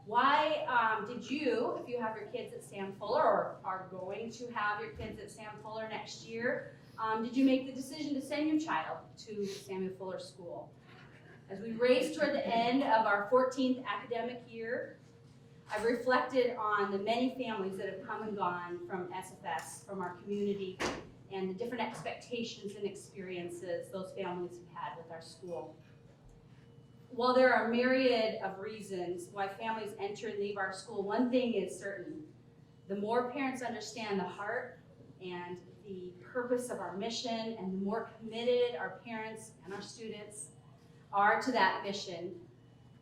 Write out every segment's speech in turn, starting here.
Why did you, if you have your kids at Sam Fuller or are going to have your kids at Sam Fuller next year, did you make the decision to send your child to Samuel Fuller School? As we race toward the end of our 14th academic year, I've reflected on the many families that have come and gone from SFS, from our community, and the different expectations and experiences those families have had with our school. While there are myriad of reasons why families enter and leave our school, one thing is certain. The more parents understand the heart and the purpose of our mission, and the more committed our parents and our students are to that mission,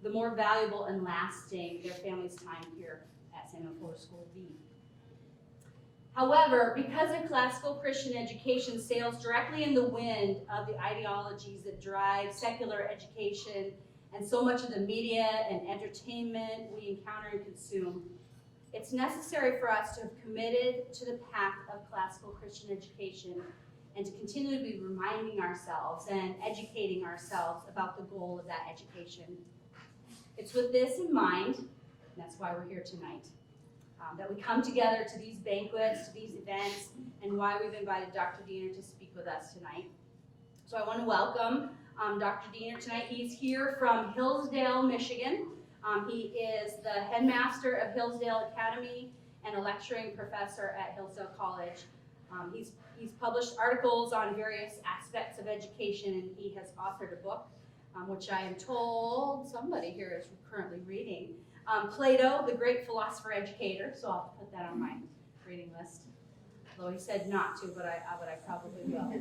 the more valuable and lasting their family's time here at Samuel Fuller School will be. However, because of classical Christian education sails directly in the wind of the ideologies that drive secular education and so much of the media and entertainment we encounter and consume, it's necessary for us to have committed to the path of classical Christian education and to continue to be reminding ourselves and educating ourselves about the goal of that education. It's with this in mind, and that's why we're here tonight, that we come together to these banquets, to these events, and why we've invited Dr. Diener to speak with us tonight. So I want to welcome Dr. Diener tonight. He's here from Hillsdale, Michigan. He is the headmaster of Hillsdale Academy and a lecturing professor at Hillsdale College. He's published articles on various aspects of education, and he has authored a book, which I am told somebody here is currently reading. Plato, the great philosopher educator, so I'll put that on my reading list. Although he said not to, but I probably will.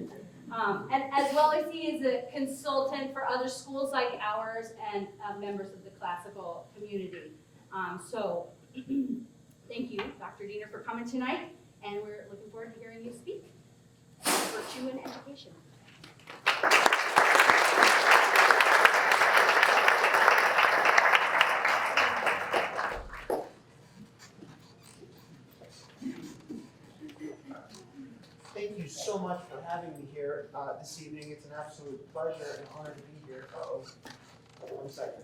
And as well as he is a consultant for other schools like ours and members of the classical community. So thank you, Dr. Diener, for coming tonight, and we're looking forward to hearing you speak. Virtue in education. Thank you so much for having me here this evening. It's an absolute pleasure and honor to be here. One second.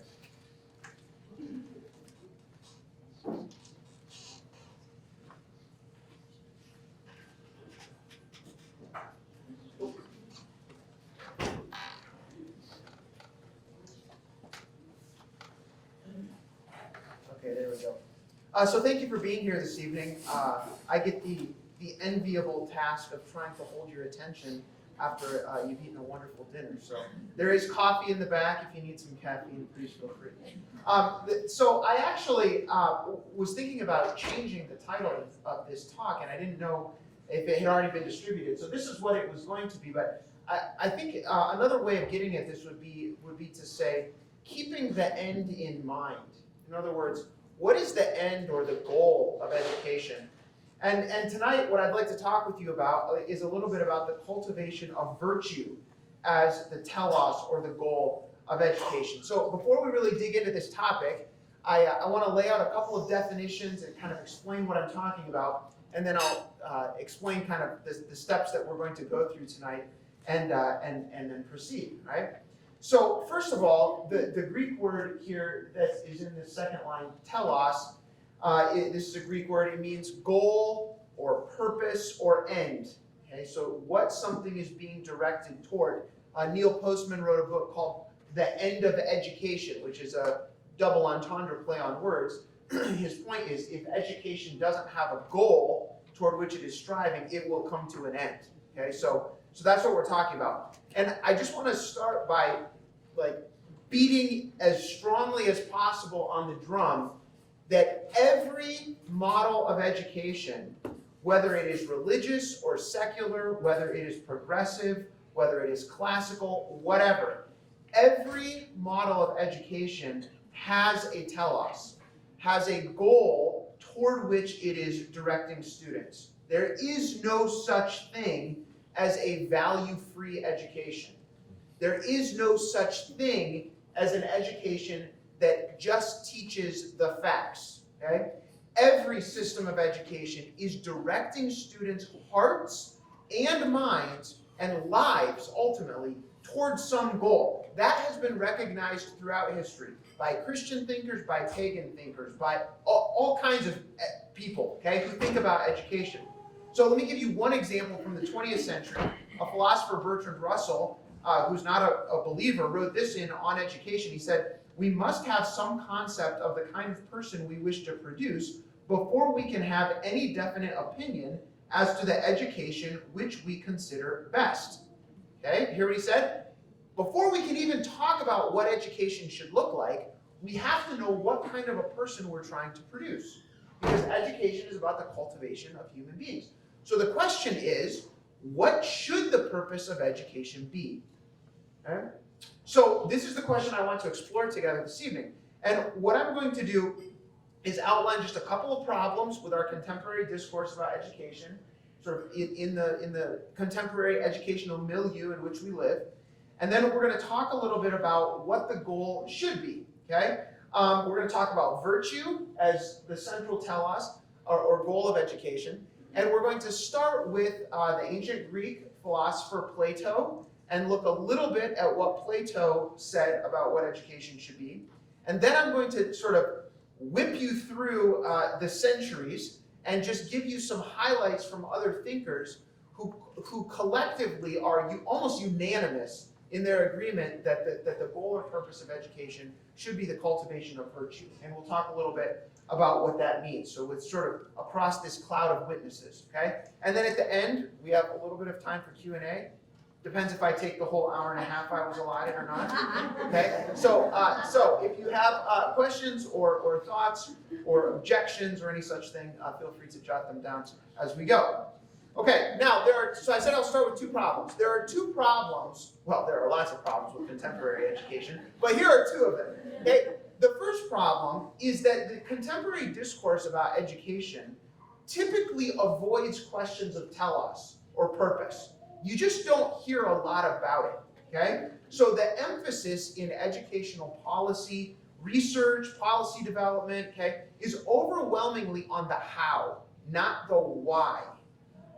Okay, there we go. So thank you for being here this evening. I get the enviable task of trying to hold your attention after you've eaten a wonderful dinner. So there is coffee in the back. If you need some caffeine, please feel free. So I actually was thinking about changing the title of this talk, and I didn't know if it had already been distributed. So this is what it was going to be, but I think another way of getting at this would be to say, keeping the end in mind. In other words, what is the end or the goal of education? And tonight, what I'd like to talk with you about is a little bit about the cultivation of virtue as the telos or the goal of education. So before we really dig into this topic, I want to lay out a couple of definitions and kind of explain what I'm talking about, and then I'll explain kind of the steps that we're going to go through tonight, and then proceed, right? So first of all, the Greek word here that is in the second line, telos, this is a Greek word. It means goal or purpose or end. Okay, so what something is being directed toward. Neil Postman wrote a book called The End of Education, which is a double entendre play on words. His point is, if education doesn't have a goal toward which it is striving, it will come to an end. Okay, so that's what we're talking about. And I just want to start by beating as strongly as possible on the drum that every model of education, whether it is religious or secular, whether it is progressive, whether it is classical, whatever, every model of education has a telos, has a goal toward which it is directing students. There is no such thing as a value-free education. There is no such thing as an education that just teaches the facts, okay? Every system of education is directing students' hearts and minds and lives, ultimately, towards some goal. That has been recognized throughout history by Christian thinkers, by pagan thinkers, by all kinds of people, okay, who think about education. So let me give you one example from the 20th century. A philosopher, Bertrand Russell, who's not a believer, wrote this on education. He said, "We must have some concept of the kind of person we wish to produce before we can have any definite opinion as to the education which we consider best." Okay, you hear what he said? Before we can even talk about what education should look like, we have to know what kind of a person we're trying to produce. Because education is about the cultivation of human beings. So the question is, what should the purpose of education be? Okay? So this is the question I want to explore together this evening. And what I'm going to do is outline just a couple of problems with our contemporary discourse about education, sort of in the contemporary educational milieu in which we live. And then we're going to talk a little bit about what the goal should be, okay? We're going to talk about virtue as the central telos, or goal of education. And we're going to start with the ancient Greek philosopher Plato and look a little bit at what Plato said about what education should be. And then I'm going to sort of whip you through the centuries and just give you some highlights from other thinkers who collectively are almost unanimous in their agreement that the goal or purpose of education should be the cultivation of virtue. And we'll talk a little bit about what that means. So it's sort of across this cloud of witnesses, okay? And then at the end, we have a little bit of time for Q&A. Depends if I take the whole hour and a half I was allotted or not, okay? So if you have questions or thoughts or objections or any such thing, feel free to jot them down as we go. Okay, now so I said I'll start with two problems. There are two problems, well, there are lots of problems with contemporary education, but here are two of them, okay? The first problem is that the contemporary discourse about education typically avoids questions of telos or purpose. You just don't hear a lot about it, okay? So the emphasis in educational policy, research, policy development, okay, is overwhelmingly on the how, not the why.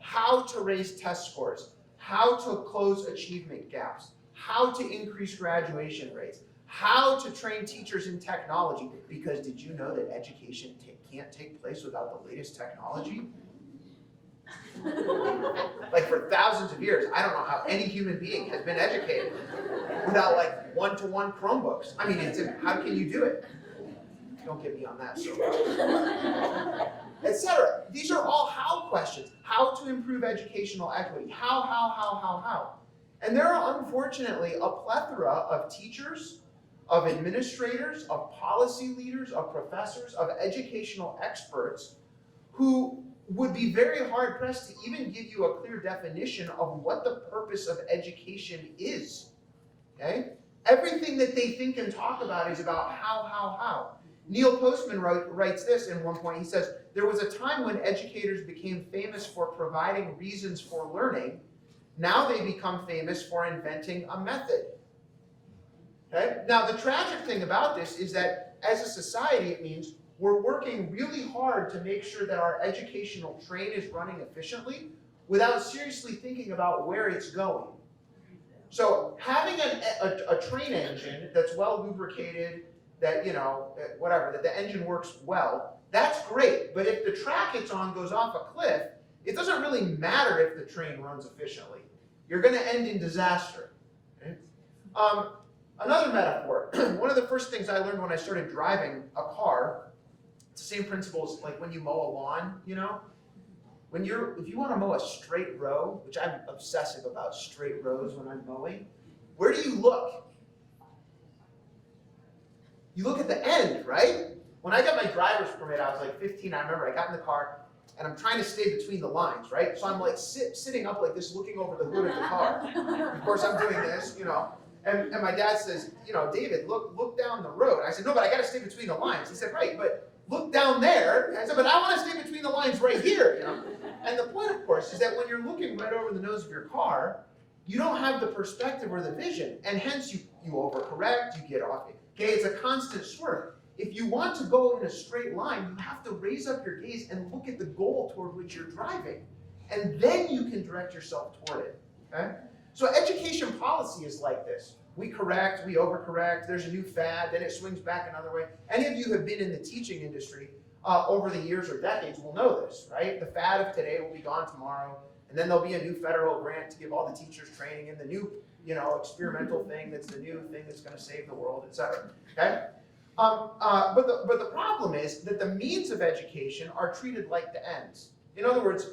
How to raise test scores, how to close achievement gaps, how to increase graduation rates, how to train teachers in technology, because did you know that education can't take place without the latest technology? Like for thousands of years, I don't know how any human being has been educated without like one-to-one Chromebooks. I mean, how can you do it? Don't get me on that so etc. These are all how questions. How to improve educational equity. How. And there are unfortunately a plethora of teachers, of administrators, of policy leaders, of professors, of educational experts who would be very hard pressed to even give you a clear definition of what the purpose of education is. Okay? Everything that they think and talk about is about how. Neil Postman writes this in one point. He says, "There was a time when educators became famous for providing reasons for learning. Now they become famous for inventing a method." Okay? Now, the tragic thing about this is that as a society, it means we're working really hard to make sure that our educational train is running efficiently without seriously thinking about where it's going. So having a train engine that's well lubricated, that, that the engine works well, that's great. But if the track it's on goes off a cliff, it doesn't really matter if the train runs efficiently. You're going to end in disaster. Okay? Another metaphor. One of the first things I learned when I started driving a car, it's the same principle as like when you mow a lawn, if you want to mow a straight row, which I'm obsessive about straight rows when I'm mowing, where do you look? You look at the end, right? When I got my driver's permit, I was like 15, I remember I got in the car, and I'm trying to stay between the lines, right? So I'm like sitting up like this, looking over the hood of the car. Of course, I'm doing this, and my dad says, "David, look down the road." I said, "No, but I got to stay between the lines." He said, "Right, but look down there." And I said, "But I want to stay between the lines right here." And the point, of course, is that when you're looking right over the nose of your car, you don't have the perspective or the vision, and hence you overcorrect, you get off. Okay, it's a constant swerve. If you want to go in a straight line, you have to raise up your gaze and look at the goal toward which you're driving. And then you can direct yourself toward it. Okay? So education policy is like this. We correct, we overcorrect, there's a new fad, then it swings back another way. Any of you who have been in the teaching industry over the years or decades will know this, right? The fad of today will be gone tomorrow, and then there'll be a new federal grant to give all the teachers training in the new, experimental thing that's the new thing that's going to save the world, etc. Okay? But the problem is that the means of education are treated like the ends. In other words,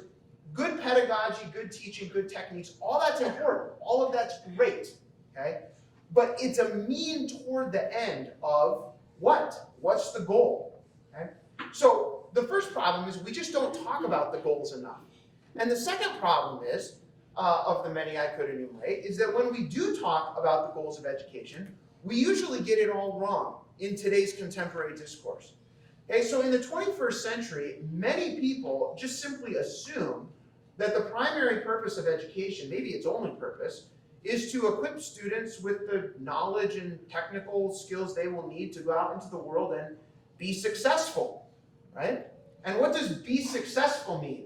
good pedagogy, good teaching, good techniques, all that's important. All of that's great, okay? But it's a mean toward the end of what? What's the goal, okay? So the first problem is we just don't talk about the goals enough. And the second problem is, of the many I could enumerate, is that when we do talk about the goals of education, we usually get it all wrong in today's contemporary discourse. Okay, so in the 21st century, many people just simply assume that the primary purpose of education, maybe its only purpose, is to equip students with the knowledge and technical skills they will need to go out into the world and be successful, right? And what does be successful mean?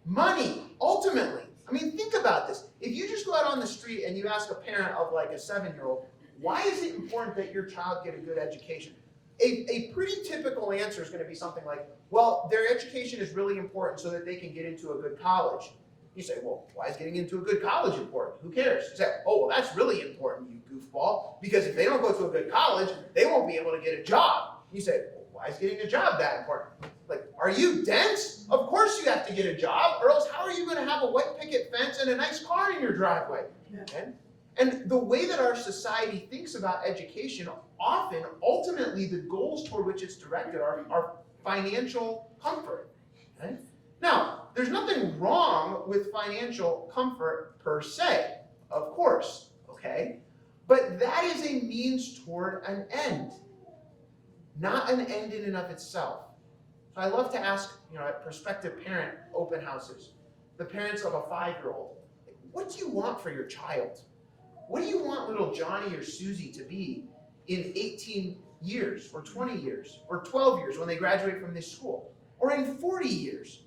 Money, ultimately. I mean, think about this. If you just go out on the street and you ask a parent of like a 7-year-old, why is it important that your child get a good education? A pretty typical answer is going to be something like, well, their education is really important so that they can get into a good college. You say, well, why is getting into a good college important? Who cares? You say, oh, well, that's really important, you goofball, because if they don't go to a good college, they won't be able to get a job. You say, well, why is getting a job that important? Like, are you dense? Of course you have to get a job, or else how are you going to have a white picket fence and a nice car in your driveway? Okay? And the way that our society thinks about education, often, ultimately, the goals toward which it's directed are financial comfort. Okay? Now, there's nothing wrong with financial comfort per se, of course, okay? But that is a means toward an end, not an end in and of itself. So I love to ask, at prospective parent open houses, the parents of a 5-year-old, what do you want for your child? What do you want little Johnny or Susie to be in 18 years, or 20 years, or 12 years when they graduate from this school, or in 40 years,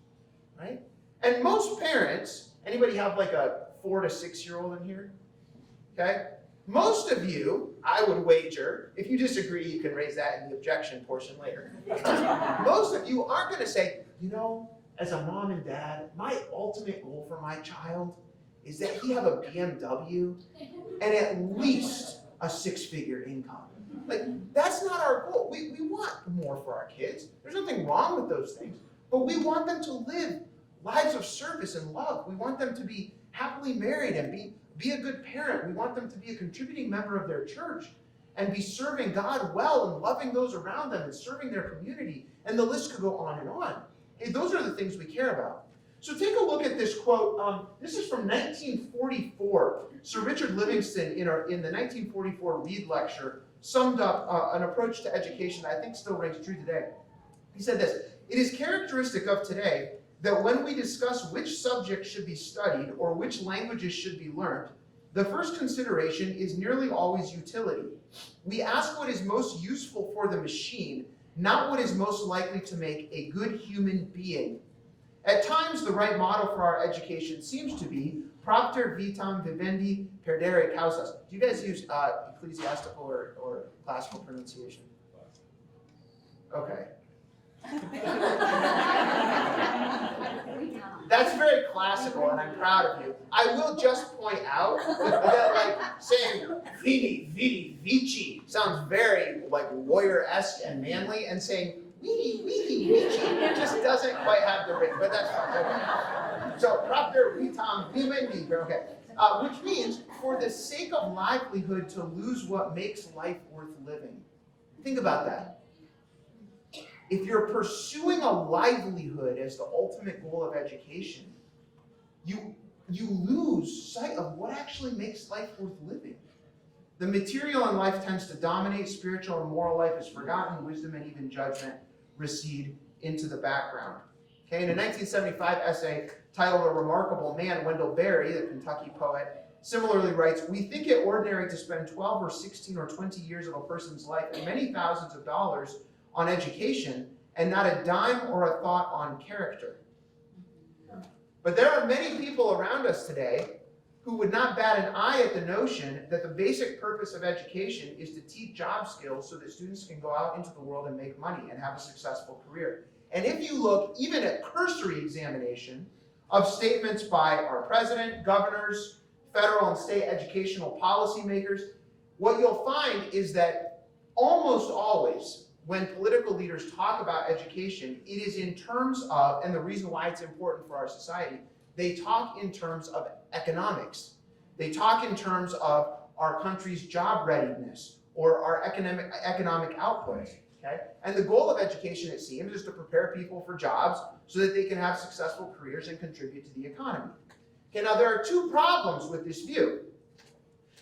right? And most parents, anybody have like a 4 to 6-year-old in here? Okay? Most of you, I would wager, if you disagree, you can raise that in the objection portion later. Most of you aren't going to say, as a mom and dad, my ultimate goal for my child is that he have a BMW and at least a 6-figure income. Like, that's not our goal. We want more for our kids. There's nothing wrong with those things. But we want them to live lives of service and love. We want them to be happily married and be a good parent. We want them to be a contributing member of their church and be serving God well and loving those around them and serving their community. And the list could go on and on. Hey, those are the things we care about. So take a look at this quote. This is from 1944. Sir Richard Livingston, in the 1944 Reed Lecture, summed up an approach to education that I think still rings true today. He said this: "It is characteristic of today that when we discuss which subjects should be studied or which languages should be learned, the first consideration is nearly always utility. We ask what is most useful for the machine, not what is most likely to make a good human being. At times, the right model for our education seems to be propter vitam vivendi perdere causas." Do you guys use ecclesiastical or classical pronunciation? Okay. That's very classical, and I'm proud of you. I will just point out that, saying vidi, vidi, vici sounds very, lawyer-esque and manly, and saying vidi, vidi, vici just doesn't quite have the ring, but that's fine. Okay. So, propter vitam vivendi, okay. Which means, for the sake of livelihood, to lose what makes life worth living. Think about that. If you're pursuing a livelihood as the ultimate goal of education, you lose sight of what actually makes life worth living. The material in life tends to dominate, spiritual and moral life is forgotten, wisdom and even judgment recede into the background. Okay, in a 1975 essay titled "A Remarkable Man," Wendell Berry, the Kentucky poet, similarly writes, "We think it ordinary to spend 12 or 16 or 20 years of a person's life and many thousands of dollars on education, and not a dime or a thought on character." But there are many people around us today who would not bat an eye at the notion that the basic purpose of education is to teach job skills so that students can go out into the world and make money and have a successful career. And if you look even at cursory examination of statements by our president, governors, federal and state educational policymakers, what you'll find is that almost always when political leaders talk about education, it is in terms of, and the reason why it's important for our society, they talk in terms of economics. They talk in terms of our country's job readiness or our economic output. Okay? And the goal of education, it seems, is to prepare people for jobs so that they can have successful careers and contribute to the economy. Okay, now there are two problems with this view.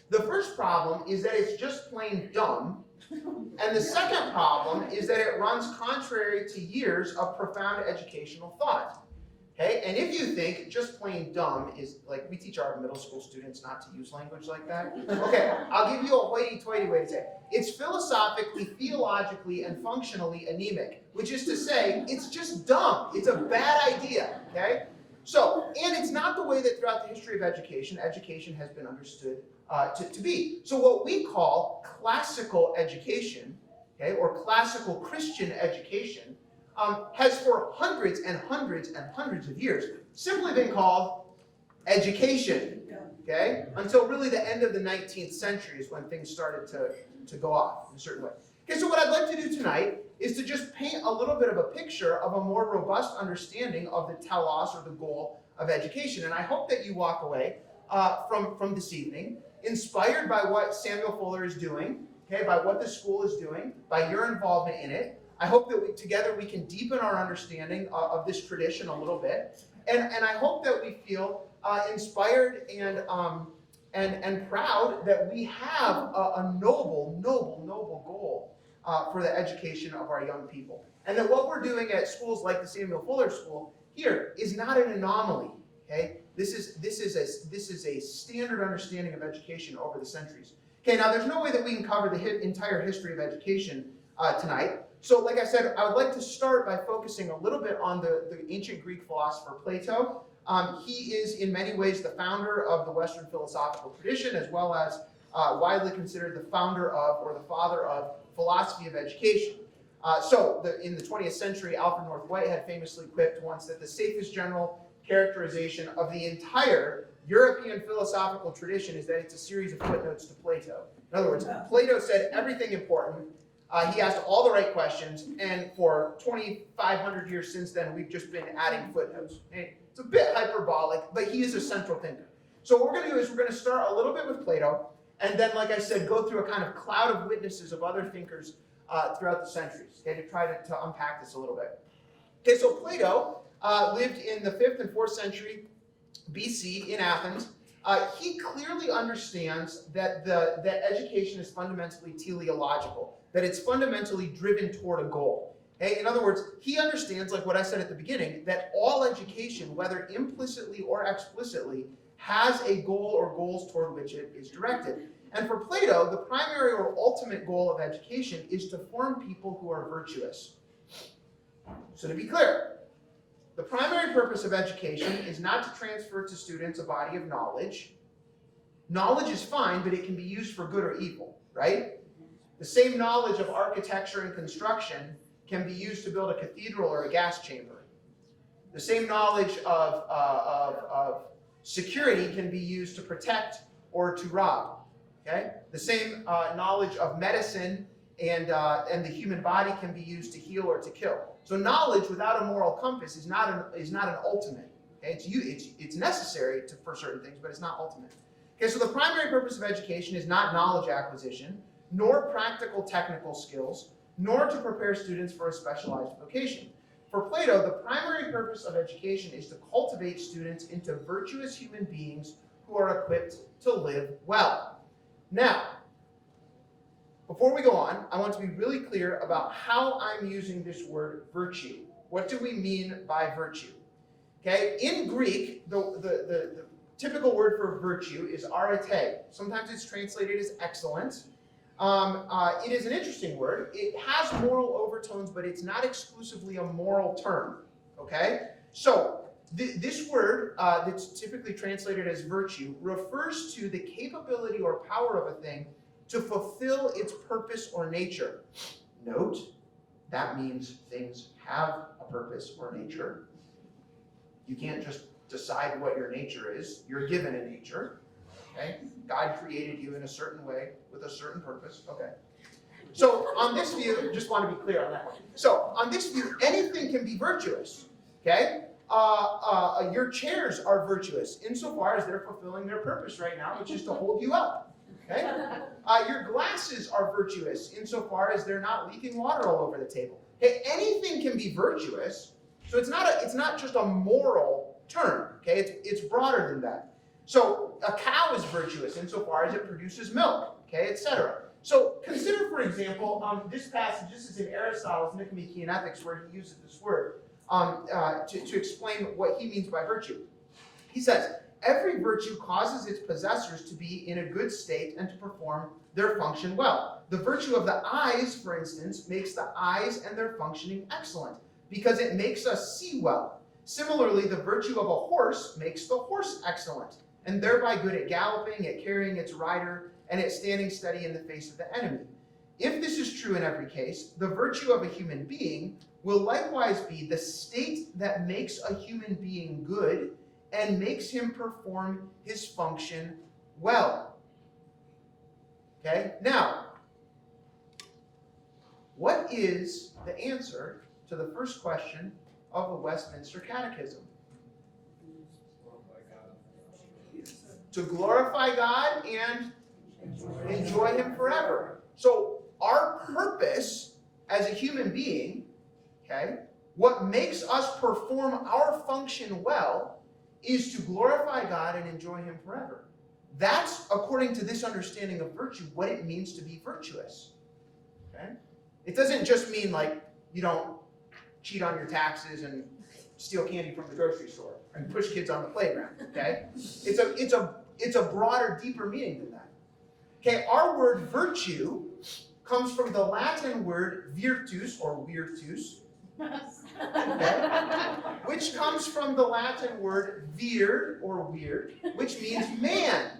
The first problem is that it's just plain dumb, and the second problem is that it runs contrary to years of profound educational thought. Okay, and if you think just plain dumb is, like we teach our middle school students not to use language like that. Okay, I'll give you a hoity-toity way to say it. It's philosophically, theologically, and functionally anemic, which is to say, it's just dumb. It's a bad idea, okay? So, and it's not the way that throughout the history of education has been understood to be. So what we call classical education, okay, or classical Christian education, has for hundreds and hundreds and hundreds of years simply been called education, okay? Until really the end of the 19th century is when things started to go off in a certain way. Okay, so what I'd like to do tonight is to just paint a little bit of a picture of a more robust understanding of the telos, or the goal of education. And I hope that you walk away from this evening inspired by what Samuel Fuller is doing, okay, by what the school is doing, by your involvement in it. I hope that together we can deepen our understanding of this tradition a little bit. And I hope that we feel inspired and proud that we have a noble goal for the education of our young people. And that what we're doing at schools like the Samuel Fuller School here is not an anomaly, okay? This is a standard understanding of education over the centuries. Okay, now there's no way that we can cover the entire history of education tonight. So like I said, I would like to start by focusing a little bit on the ancient Greek philosopher Plato. He is in many ways the founder of the Western philosophical tradition, as well as widely considered the founder of, or the father of, philosophy of education. In the 20th century, Alfred North White had famously quipped once that the safest general characterization of the entire European philosophical tradition is that it's a series of footnotes to Plato. In other words, Plato said everything important. He asked all the right questions, and for 2,500 years since then, we've just been adding footnotes. It's a bit hyperbolic, but he is a central thinker. So what we're going to do is we're going to start a little bit with Plato, and then, like I said, go through a kind of cloud of witnesses of other thinkers throughout the centuries, okay, to try to unpack this a little bit. Okay, so Plato lived in the 5th and 4th century BC in Athens. He clearly understands that education is fundamentally teleological, that it's fundamentally driven toward a goal. Okay? In other words, he understands, like what I said at the beginning, that all education, whether implicitly or explicitly, has a goal or goals toward which it is directed. And for Plato, the primary or ultimate goal of education is to form people who are virtuous. So to be clear, the primary purpose of education is not to transfer to students a body of knowledge. Knowledge is fine, but it can be used for good or evil, right? The same knowledge of architecture and construction can be used to build a cathedral or a gas chamber. The same knowledge of security can be used to protect or to rob. Okay? The same knowledge of medicine and the human body can be used to heal or to kill. So knowledge without a moral compass is not an ultimate. Okay? It's necessary for certain things, but it's not ultimate. Okay, so the primary purpose of education is not knowledge acquisition, nor practical technical skills, nor to prepare students for a specialized vocation. For Plato, the primary purpose of education is to cultivate students into virtuous human beings who are equipped to live well. Now, before we go on, I want to be really clear about how I'm using this word virtue. What do we mean by virtue? Okay, in Greek, the typical word for virtue is arete. Sometimes it's translated as excellent. It is an interesting word. It has moral overtones, but it's not exclusively a moral term. Okay? So, This word, that's typically translated as virtue, refers to the capability or power of a thing to fulfill its purpose or nature. Note, that means things have a purpose or nature. You can't just decide what your nature is. You're given a nature. Okay? God created you in a certain way with a certain purpose. Okay. So on this view, just want to be clear on that one. So on this view, anything can be virtuous. Okay? Your chairs are virtuous insofar as they're fulfilling their purpose right now, which is to hold you up. Okay? Your glasses are virtuous insofar as they're not leaking water all over the table. Okay? Anything can be virtuous. So it's not just a moral term. Okay? It's broader than that. So a cow is virtuous insofar as it produces milk. Okay? Etc. So consider, for example, this passage. This is in Aristotle's Nicomachean Ethics, where he uses this word to explain what he means by virtue. He says, every virtue causes its possessors to be in a good state and to perform their function well. The virtue of the eyes, for instance, makes the eyes and their functioning excellent, because it makes us see well. Similarly, the virtue of a horse makes the horse excellent, and thereby good at galloping, at carrying its rider, and at standing steady in the face of the enemy. If this is true in every case, the virtue of a human being will likewise be the state that makes a human being good and makes him perform his function well. Okay? Now, what is the answer to the first question of the Westminster Catechism? To glorify God and enjoy Him forever. So our purpose as a human being, okay, what makes us perform our function well is to glorify God and enjoy Him forever. That's, according to this understanding of virtue, what it means to be virtuous. Okay? It doesn't just mean like you don't cheat on your taxes and steal candy from the grocery store and push kids on the playground. Okay? It's a broader, deeper meaning than that. Okay, our word virtue comes from the Latin word virtus or virtus, okay, which comes from the Latin word vir or weird, which means man.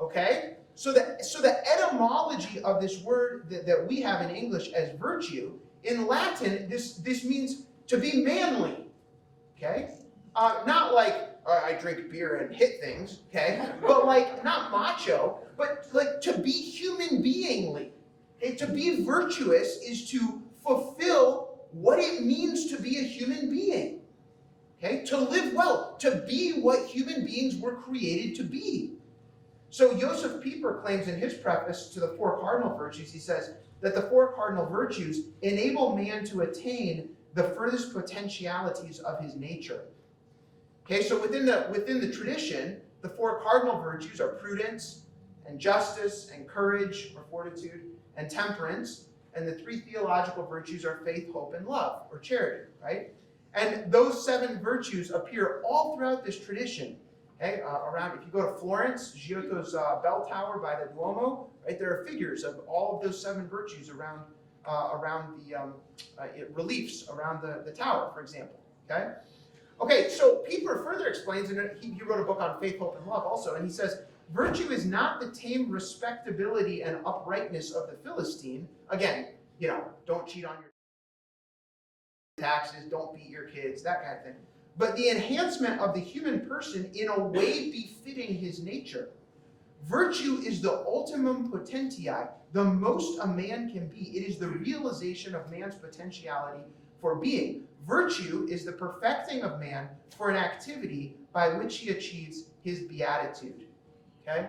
Okay? So the etymology of this word that we have in English as virtue, in Latin, this means to be manly. Okay? Not like I drink beer and hit things, okay? But like not macho, but like to be human beingly. Okay? To be virtuous is to fulfill what it means to be a human being. Okay? To live well, to be what human beings were created to be. So Joseph Pieper claims in his preface to the Four Cardinal Virtues, he says that the Four Cardinal Virtues enable man to attain the furthest potentialities of his nature. Okay, so within the tradition, the four cardinal virtues are prudence and justice and courage or fortitude and temperance, and the three theological virtues are faith, hope, and love or charity, right? And those seven virtues appear all throughout this tradition. Okay, around, if you go to Florence, Giotto's bell tower by the Duomo, right, there are figures of all of those seven virtues around the reliefs around the tower, for example. Okay. Okay, so Pieper further explains, and he wrote a book on faith, hope, and love also, and he says, virtue is not the tame respectability and uprightness of the Philistine. Again, don't cheat on your taxes, don't beat your kids, that kind of thing. But the enhancement of the human person in a way befitting his nature. Virtue is the ultimum potentiae, the most a man can be. It is the realization of man's potentiality for being. Virtue is the perfecting of man for an activity by which he achieves his beatitude. Okay?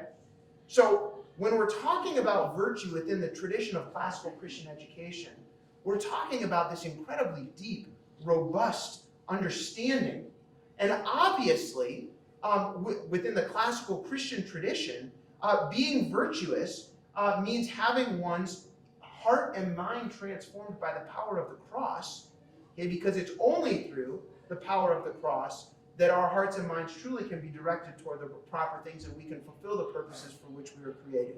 So when we're talking about virtue within the tradition of classical Christian education, we're talking about this incredibly deep, robust understanding. And obviously, within the classical Christian tradition, being virtuous means having one's heart and mind transformed by the power of the cross. Okay, because it's only through the power of the cross that our hearts and minds truly can be directed toward the proper things and we can fulfill the purposes for which we were created.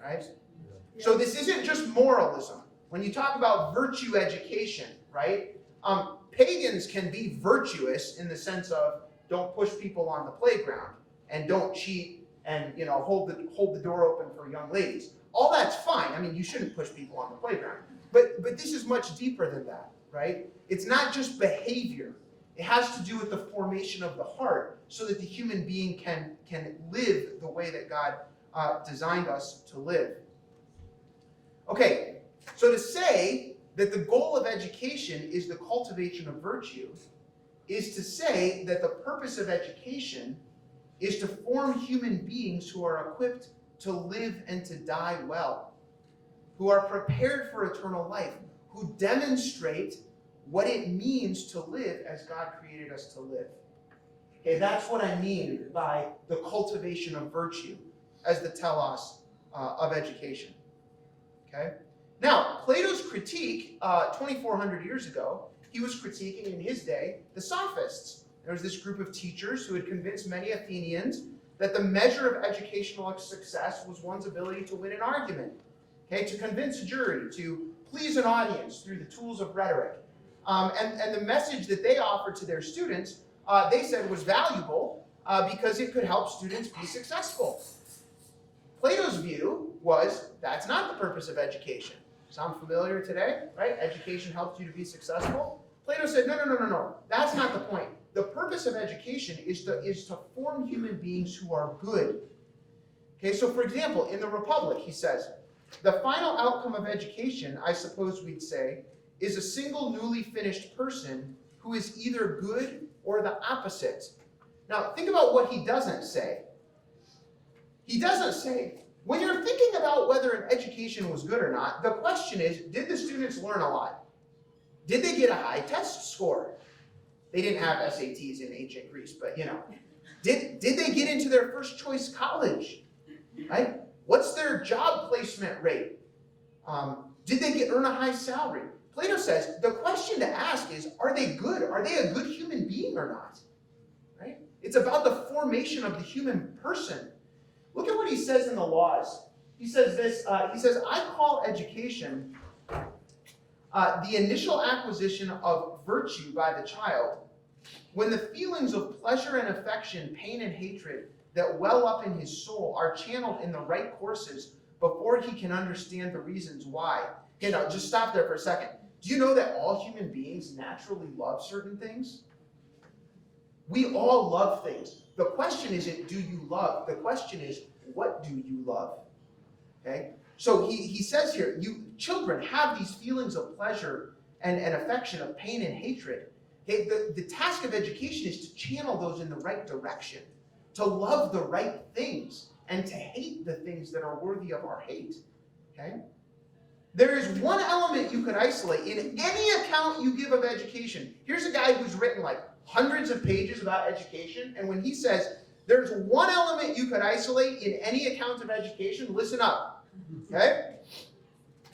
Right? Yeah. So this isn't just moralism. When you talk about virtue education, right? Pagans can be virtuous in the sense of don't push people on the playground, and don't cheat, and hold the door open for young ladies. All that's fine. I mean, you shouldn't push people on the playground. But this is much deeper than that, right? It's not just behavior. It has to do with the formation of the heart so that the human being can live the way that God designed us to live. Okay, so to say that the goal of education is the cultivation of virtue is to say that the purpose of education is to form human beings who are equipped to live and to die well, who are prepared for eternal life, who demonstrate what it means to live as God created us to live. Okay, that's what I mean by the cultivation of virtue as the telos of education. Okay? Now, Plato's critique 2,400 years ago, he was critiquing in his day the sophists. There was this group of teachers who had convinced many Athenians that the measure of educational success was one's ability to win an argument, okay, to convince a jury, to please an audience through the tools of rhetoric. And the message that they offered to their students, they said was valuable because it could help students be successful. Plato's view was that's not the purpose of education. Sound familiar today, right? Education helps you to be successful. Plato said, no. That's not the point. The purpose of education is to form human beings who are good. Okay, so for example, in the Republic, he says, the final outcome of education, I suppose we'd say, is a single newly finished person who is either good or the opposite. Now, think about what he doesn't say. He doesn't say, when you're thinking about whether an education was good or not, the question is, did the students learn a lot? Did they get a high test score? They didn't have SATs in ancient Greece, but Did they get into their first choice college? Right? What's their job placement rate? Did they earn a high salary? Plato says the question to ask is, are they good? Are they a good human being or not? Right? It's about the formation of the human person. Look at what he says in the laws. He says this, he says, I call education the initial acquisition of virtue by the child, when the feelings of pleasure and affection, pain and hatred that well up in his soul are channeled in the right courses before he can understand the reasons why. Okay, now just stop there for a second. Do you know that all human beings naturally love certain things? We all love things. The question isn't, do you love? The question is, what do you love? Okay? So he says here, you children have these feelings of pleasure and affection, of pain and hatred. Okay? The task of education is to channel those in the right direction, to love the right things, and to hate the things that are worthy of our hate. Okay? There is one element you could isolate in any account you give of education. Here's a guy who's written like hundreds of pages about education, and when he says there's one element you could isolate in any account of education, listen up. Okay?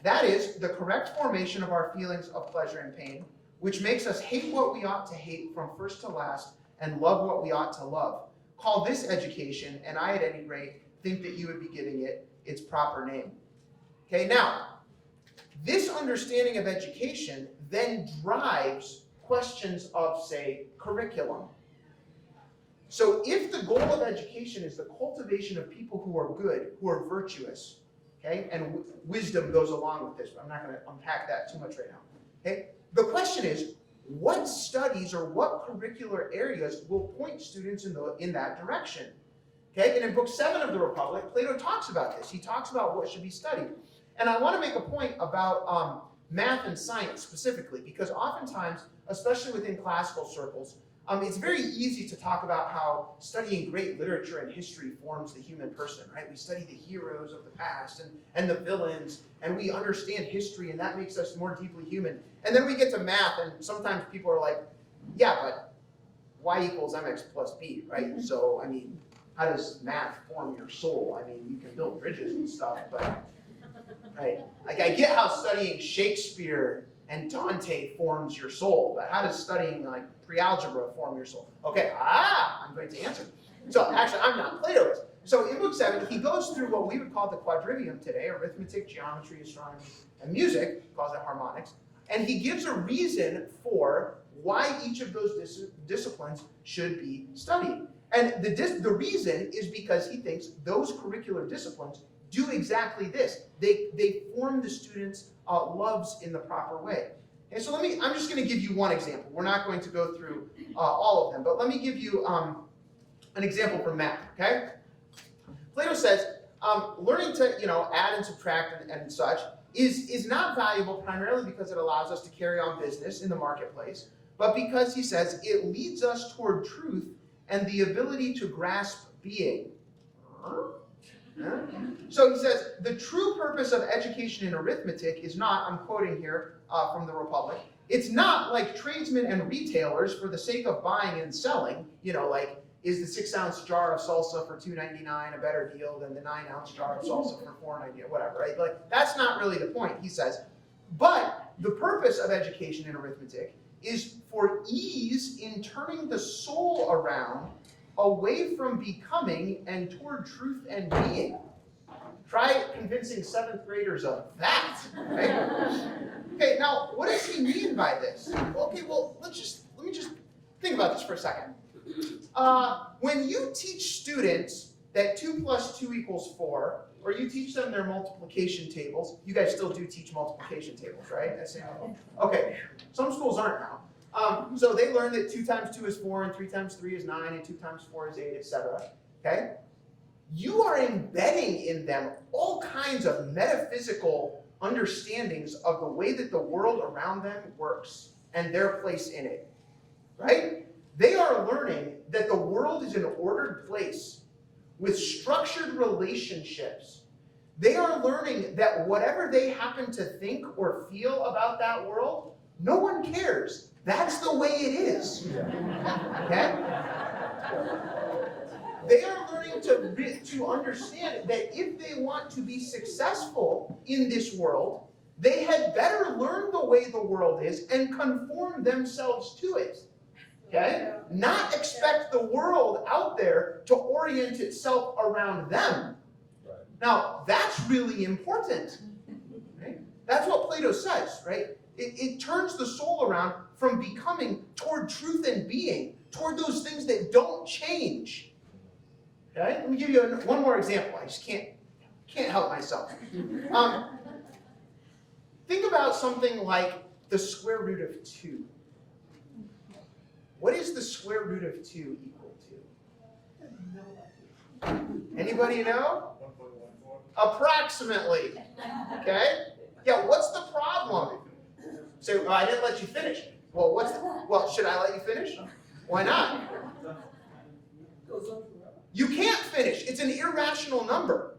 That is the correct formation of our feelings of pleasure and pain, which makes us hate what we ought to hate from first to last and love what we ought to love. Call this education, and I, at any rate, think that you would be giving it its proper name. Okay, now, this understanding of education then drives questions of, say, curriculum. So if the goal of education is the cultivation of people who are good, who are virtuous, okay, and wisdom goes along with this, but I'm not going to unpack that too much right now. Okay, the question is, what studies or what curricular areas will point students in that direction? Okay, and in Book 7 of the Republic, Plato talks about this. He talks about what should be studied. And I want to make a point about math and science specifically, because oftentimes, especially within classical circles, it's very easy to talk about how studying great literature and history forms the human person, right? We study the heroes of the past and the villains, and we understand history, and that makes us more deeply human. And then we get to math, and sometimes people are like, yeah, but y equals mx plus b, right? So, I mean, how does math form your soul? I mean, you can build bridges and stuff, but, right? Like, I get how studying Shakespeare and Dante forms your soul, but how does studying like pre-algebra form your soul? Okay, I'm going to answer. So actually, I'm not Platoist. So in Book 7, he goes through what we would call the quadrivium today: arithmetic, geometry, astronomy, and music. He calls it harmonics. And he gives a reason for why each of those disciplines should be studied. And the reason is because he thinks those curricular disciplines do exactly this. They form the students' loves in the proper way. And so I'm just going to give you one example. We're not going to go through all of them, but let me give you an example from math, okay? Plato says, learning to, add and subtract and such is not valuable primarily because it allows us to carry on business in the marketplace, but because, he says, it leads us toward truth and the ability to grasp being. So he says, the true purpose of education in arithmetic is not, I'm quoting here from the Republic, it's not like tradesmen and retailers for the sake of buying and selling, like, is the 6-ounce jar of salsa for $2.99 a better deal than the 9-ounce jar of salsa for $4.99, whatever, right? Like, that's not really the point, he says. But the purpose of education in arithmetic is for ease in turning the soul around away from becoming and toward truth and being. Try convincing 7th graders of that, right? Okay, now, what does he mean by this? Okay, well, let me just think about this for a second. When you teach students that 2 + 2 = 4, or you teach them their multiplication tables, you guys still do teach multiplication tables, right? Okay, some schools aren't now. So they learn that 2 × 2 is 4, and 3 × 3 is 9, and 2 × 4 is 8, etc. Okay? You are embedding in them all kinds of metaphysical understandings of the way that the world around them works and their place in it, right? They are learning that the world is an ordered place with structured relationships. They are learning that whatever they happen to think or feel about that world, no one cares. That's the way it is. Okay? They are learning to understand that if they want to be successful in this world, they had better learn the way the world is and conform themselves to it. Okay? Not expect the world out there to orient itself around them. Right. Now, that's really important. Right? That's what Plato says, right? It turns the soul around from becoming toward truth and being, toward those things that don't change. Okay? Let me give you one more example. I just can't help myself. Think about something like the square root of 2. What is the square root of 2 equal to? Anybody know? 1.14. Approximately. Okay? Yeah, what's the problem? Say, well, I didn't let you finish. Well, should I let you finish? Why not? You can't finish. It's an irrational number.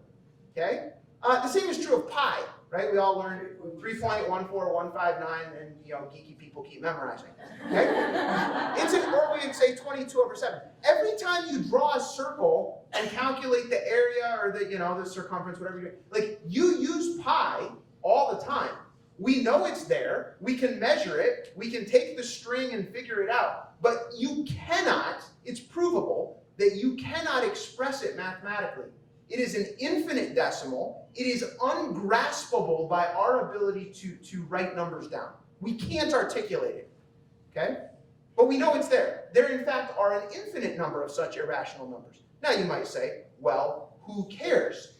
Okay? The same is true of pi, right? We all learned 3.14159, and geeky people keep memorizing. Okay? Or we would say 22/7. Every time you draw a circle and calculate the area or the circumference, whatever you're doing, like you use pi all the time. We know it's there. We can measure it. We can take the string and figure it out. But you cannot, it's provable, that you cannot express it mathematically. It is an infinite decimal. It is ungraspable by our ability to write numbers down. We can't articulate it, okay? But we know it's there. There, in fact, are an infinite number of such irrational numbers. Now you might say, well, who cares?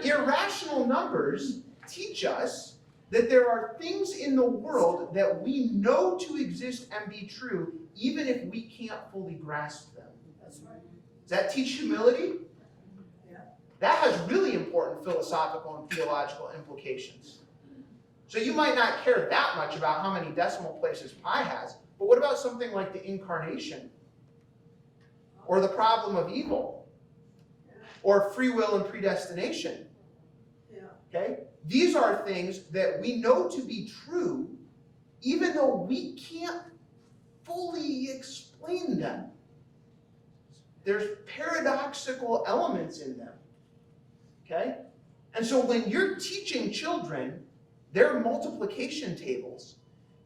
Irrational numbers teach us that there are things in the world that we know to exist and be true, even if we can't fully grasp them. That's right. Does that teach humility? Yeah. That has really important philosophical and theological implications. So you might not care that much about how many decimal places pi has, but what about something like the incarnation? Or the problem of evil? Or free will and predestination? Yeah. Okay? These are things that we know to be true, even though we can't fully explain them. There's paradoxical elements in them. Okay? And so when you're teaching children their multiplication tables,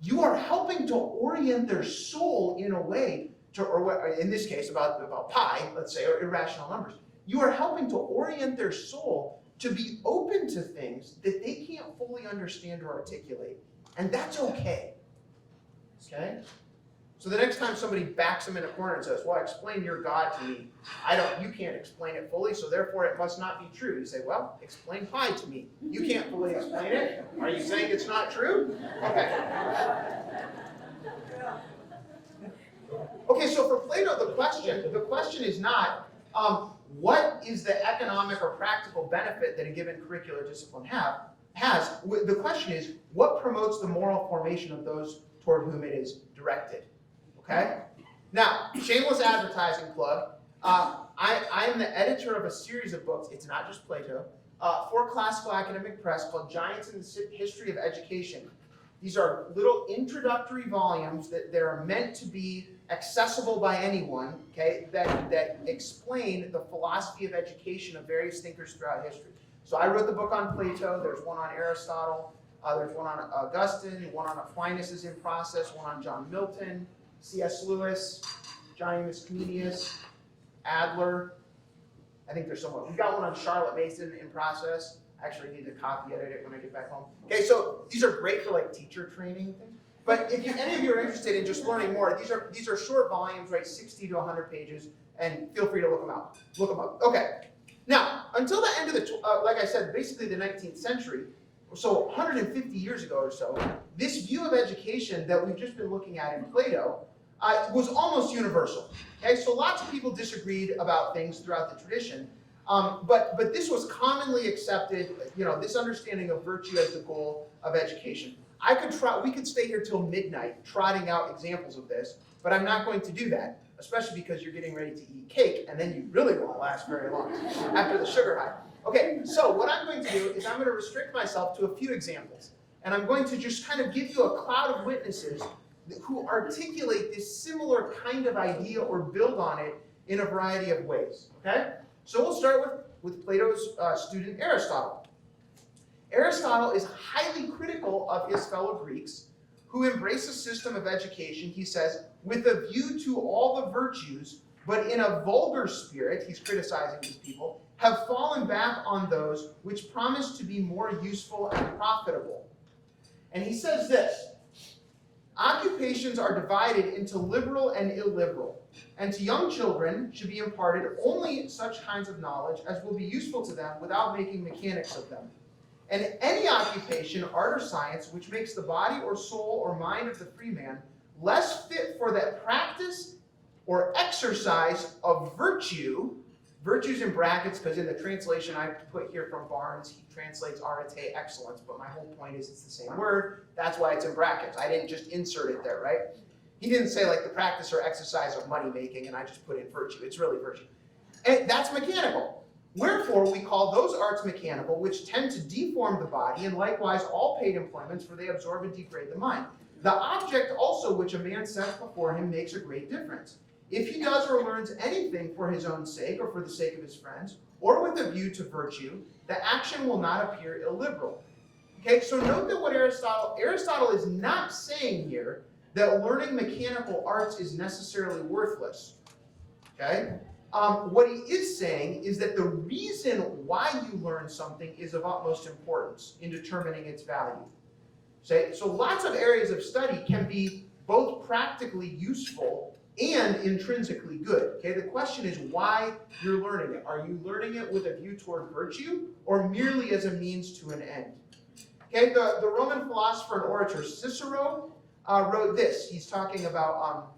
you are helping to orient their soul in a way to, or in this case about pi, let's say, or irrational numbers. You are helping to orient their soul to be open to things that they can't fully understand or articulate. And that's okay. Okay? So the next time somebody backs them in a corner and says, well, explain your God to me. You can't explain it fully, so therefore it must not be true. You say, well, explain pi to me. You can't fully explain it. Are you saying it's not true? Okay. Okay, so for Plato, the question is not, what is the economic or practical benefit that a given curricular discipline has? The question is, what promotes the moral formation of those toward whom it is directed? Okay? Now, shameless advertising plug. I am the editor of a series of books, it's not just Plato, for Classical Academic Press called Giants in the History of Education. These are little introductory volumes that are meant to be accessible by anyone, okay, that explain the philosophy of education of various thinkers throughout history. So I wrote the book on Plato, there's one on Aristotle, there's one on Augustine, one on Aquinas' In Process, one on John Milton, C.S. Lewis, Junius Comenius, Adler. I think there's someone. We've got one on Charlotte Mason In Process. I actually need to copy edit it when I get back home. Okay, so these are great for like teacher training things. But if any of you are interested in just learning more, these are short volumes, right? 60 to 100 pages, and feel free to look them out. Look them up. Okay. Now, until the end of the, like I said, basically the 19th century, so 150 years ago or so, this view of education that we've just been looking at in Plato was almost universal. Okay, so lots of people disagreed about things throughout the tradition, but this was commonly accepted. This understanding of virtue as the goal of education. We could stay here till midnight trotting out examples of this, but I'm not going to do that, especially because you're getting ready to eat cake, and then you really won't last very long after the sugar high. Okay, so what I'm going to do is I'm going to restrict myself to a few examples, and I'm going to just kind of give you a cloud of witnesses who articulate this similar kind of idea or build on it in a variety of ways. Okay, so we'll start with Plato's student Aristotle. Aristotle is highly critical of his fellow Greeks who embrace a system of education, he says, with a view to all the virtues, but in a vulgar spirit, he's criticizing these people, have fallen back on those which promise to be more useful and profitable. And he says this, occupations are divided into liberal and illiberal, and to young children should be imparted only such kinds of knowledge as will be useful to them without making mechanics of them. And any occupation, art or science, which makes the body or soul or mind of the free man less fit for that practice or exercise of virtue, virtues in brackets, because in the translation I put here from Barnes, he translates arete, excellence, but my whole point is it's the same word, that's why it's in brackets. I didn't just insert it there, right? He didn't say like the practice or exercise of money making, and I just put in virtue. It's really virtue. And that's mechanical. Wherefore we call those arts mechanical, which tend to deform the body, and likewise all paid employments, for they absorb and degrade the mind. The object also which a man sets before him makes a great difference. If he does or learns anything for his own sake, or for the sake of his friends, or with a view to virtue, the action will not appear illiberal. Okay, so note that what Aristotle is not saying here that learning mechanical arts is necessarily worthless. Okay? What he is saying is that the reason why you learn something is of utmost importance in determining its value. So lots of areas of study can be both practically useful and intrinsically good. Okay, the question is why you're learning it. Are you learning it with a view toward virtue or merely as a means to an end? Okay, the Roman philosopher and orator Cicero wrote this. He's talking about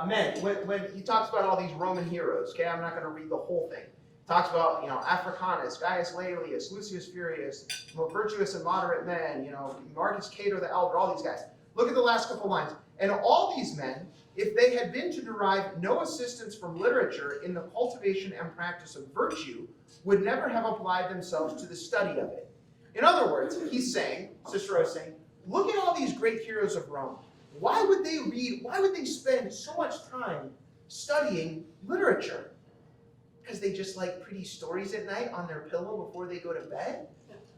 men. When he talks about all these Roman heroes, okay, I'm not going to read the whole thing. He talks about, Africanus, Gaius Laelius, Lucius Furius, virtuous and moderate men, Marcus Cato the Elder, all these guys. Look at the last couple lines. And all these men, if they had been to derive no assistance from literature in the cultivation and practice of virtue, would never have applied themselves to the study of it. In other words, Cicero is saying, look at all these great heroes of Rome. Why would they spend so much time studying literature? Because they just like pretty stories at night on their pillow before they go to bed,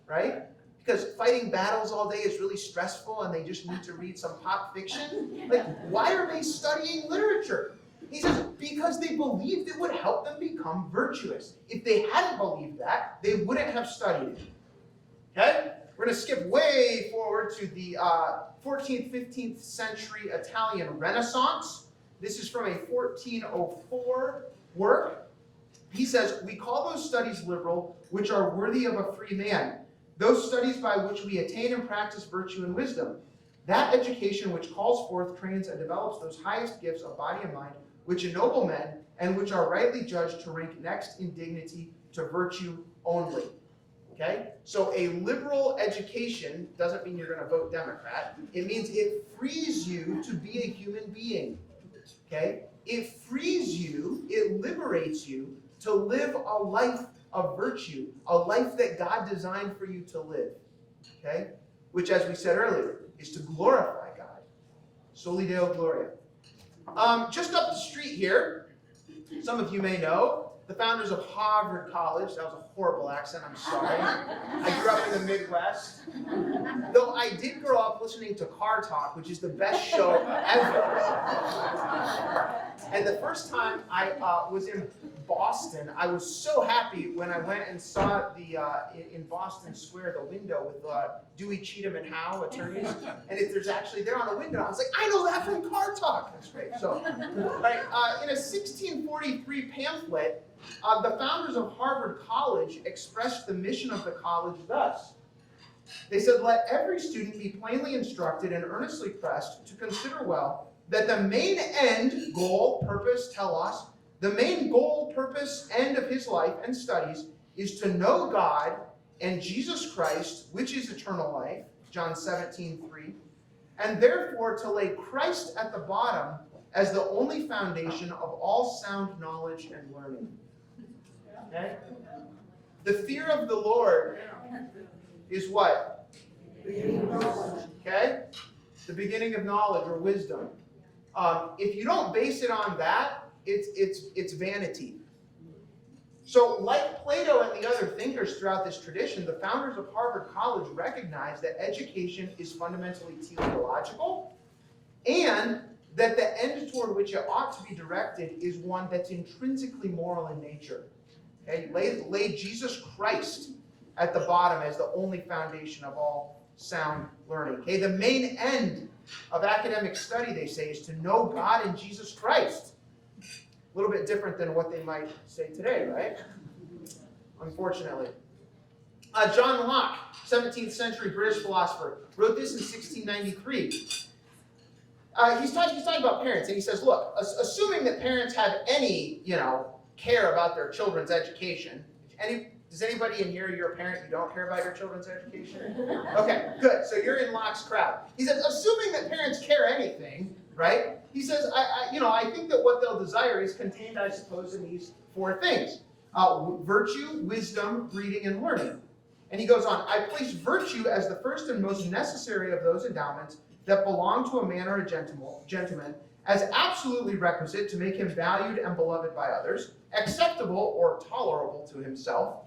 right? Because fighting battles all day is really stressful and they just need to read some pop fiction? Like, why are they studying literature? He says, because they believed it would help them become virtuous. If they hadn't believed that, they wouldn't have studied it. Okay? We're going to skip way forward to the 14th, 15th century Italian Renaissance. This is from a 1404 work. He says, "We call those studies liberal which are worthy of a free man, those studies by which we attain and practice virtue and wisdom. That education which calls forth, trains, and develops those highest gifts of body and mind, which ennoble men, and which are rightly judged to rank next in dignity to virtue only." Okay? So a liberal education doesn't mean you're going to vote Democrat. It means it frees you to be a human being. Okay? It frees you, it liberates you to live a life of virtue, a life that God designed for you to live. Okay? Which, as we said earlier, is to glorify God. Soli Deo Gloria. Just up the street here, some of you may know, the founders of Harvard College. That was a horrible accent, I'm sorry. I grew up in the Midwest. Though I did grow up listening to Car Talk, which is the best show ever. And the first time I was in Boston, I was so happy when I went and saw in Boston Square, the window with Dewey, Cheatham, and Howe attorneys. And if there's actually, they're on a window. I was like, I know that from Car Talk. That's great. So, right, in a 1643 pamphlet, the founders of Harvard College expressed the mission of the college thus. They said, "Let every student be plainly instructed and earnestly pressed to consider well that the main end, goal, purpose, telos, the main goal, purpose, end of his life and studies is to know God and Jesus Christ, which is eternal life," John 17:3, "and therefore to lay Christ at the bottom as the only foundation of all sound knowledge and learning." Okay? The fear of the Lord is what? Okay? The beginning of knowledge or wisdom. If you don't base it on that, it's vanity. So, like Plato and the other thinkers throughout this tradition, the founders of Harvard College recognized that education is fundamentally teleological, and that the end toward which it ought to be directed is one that's intrinsically moral in nature. Okay? Lay Jesus Christ at the bottom as the only foundation of all sound learning. Okay? The main end of academic study, they say, is to know God and Jesus Christ. A little bit different than what they might say today, right? Unfortunately. John Locke, 17th century British philosopher, wrote this in 1693. He's talking about parents, and he says, look, assuming that parents have any, care about their children's education. Does anybody in here, you're a parent, you don't care about your children's education? Okay, good. So you're in Locke's crowd. He says, assuming that parents care anything, right? He says, I think that what they'll desire is contained, I suppose, in these four things. Virtue, wisdom, reading, and learning. And he goes on, I place virtue as the first and most necessary of those endowments that belong to a man or a gentleman as absolutely requisite to make him valued and beloved by others, acceptable or tolerable to himself.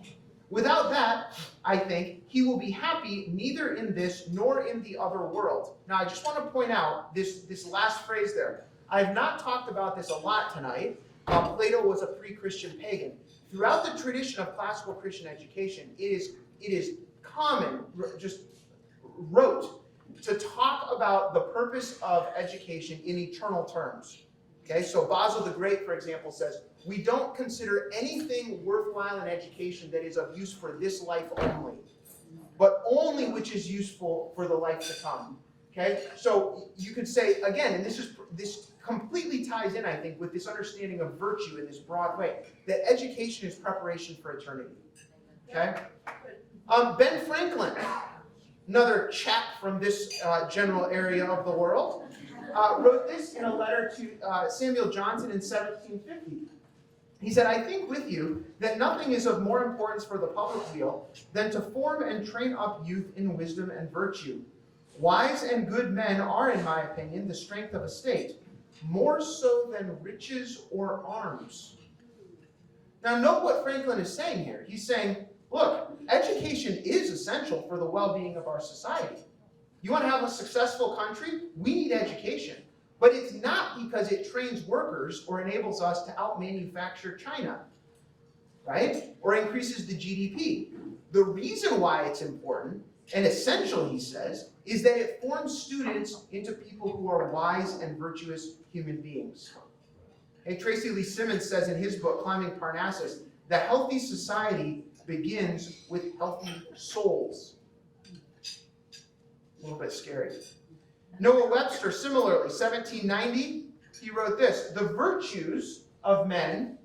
Without that, I think, he will be happy neither in this nor in the other world. Now, I just want to point out this last phrase there. I have not talked about this a lot tonight. Plato was a pre-Christian pagan. Throughout the tradition of classical Christian education, it is common, just rote, to talk about the purpose of education in eternal terms. Okay, so Basil the Great, for example, says, we don't consider anything worthwhile in education that is of use for this life only, but only which is useful for the life to come. Okay, so you could say, again, and this completely ties in, I think, with this understanding of virtue in this broad way, that education is preparation for eternity. Okay? Ben Franklin, another chap from this general area of the world, wrote this in a letter to Samuel Johnson in 1750. He said, I think with you that nothing is of more importance for the public weal than to form and train up youth in wisdom and virtue. Wise and good men are, in my opinion, the strength of a state, more so than riches or arms. Now note what Franklin is saying here. He's saying, look, education is essential for the well-being of our society. You want to have a successful country? We need education. But it's not because it trains workers or enables us to out-manufacture China, right? Or increases the GDP. The reason why it's important And essential, he says, is that it forms students into people who are wise and virtuous human beings. And Tracy Lee Simmons says in his book, Climbing Parnassus, the healthy society begins with healthy souls. A little bit scary. Noah Webster, similarly, 1790, he wrote this: the virtues of men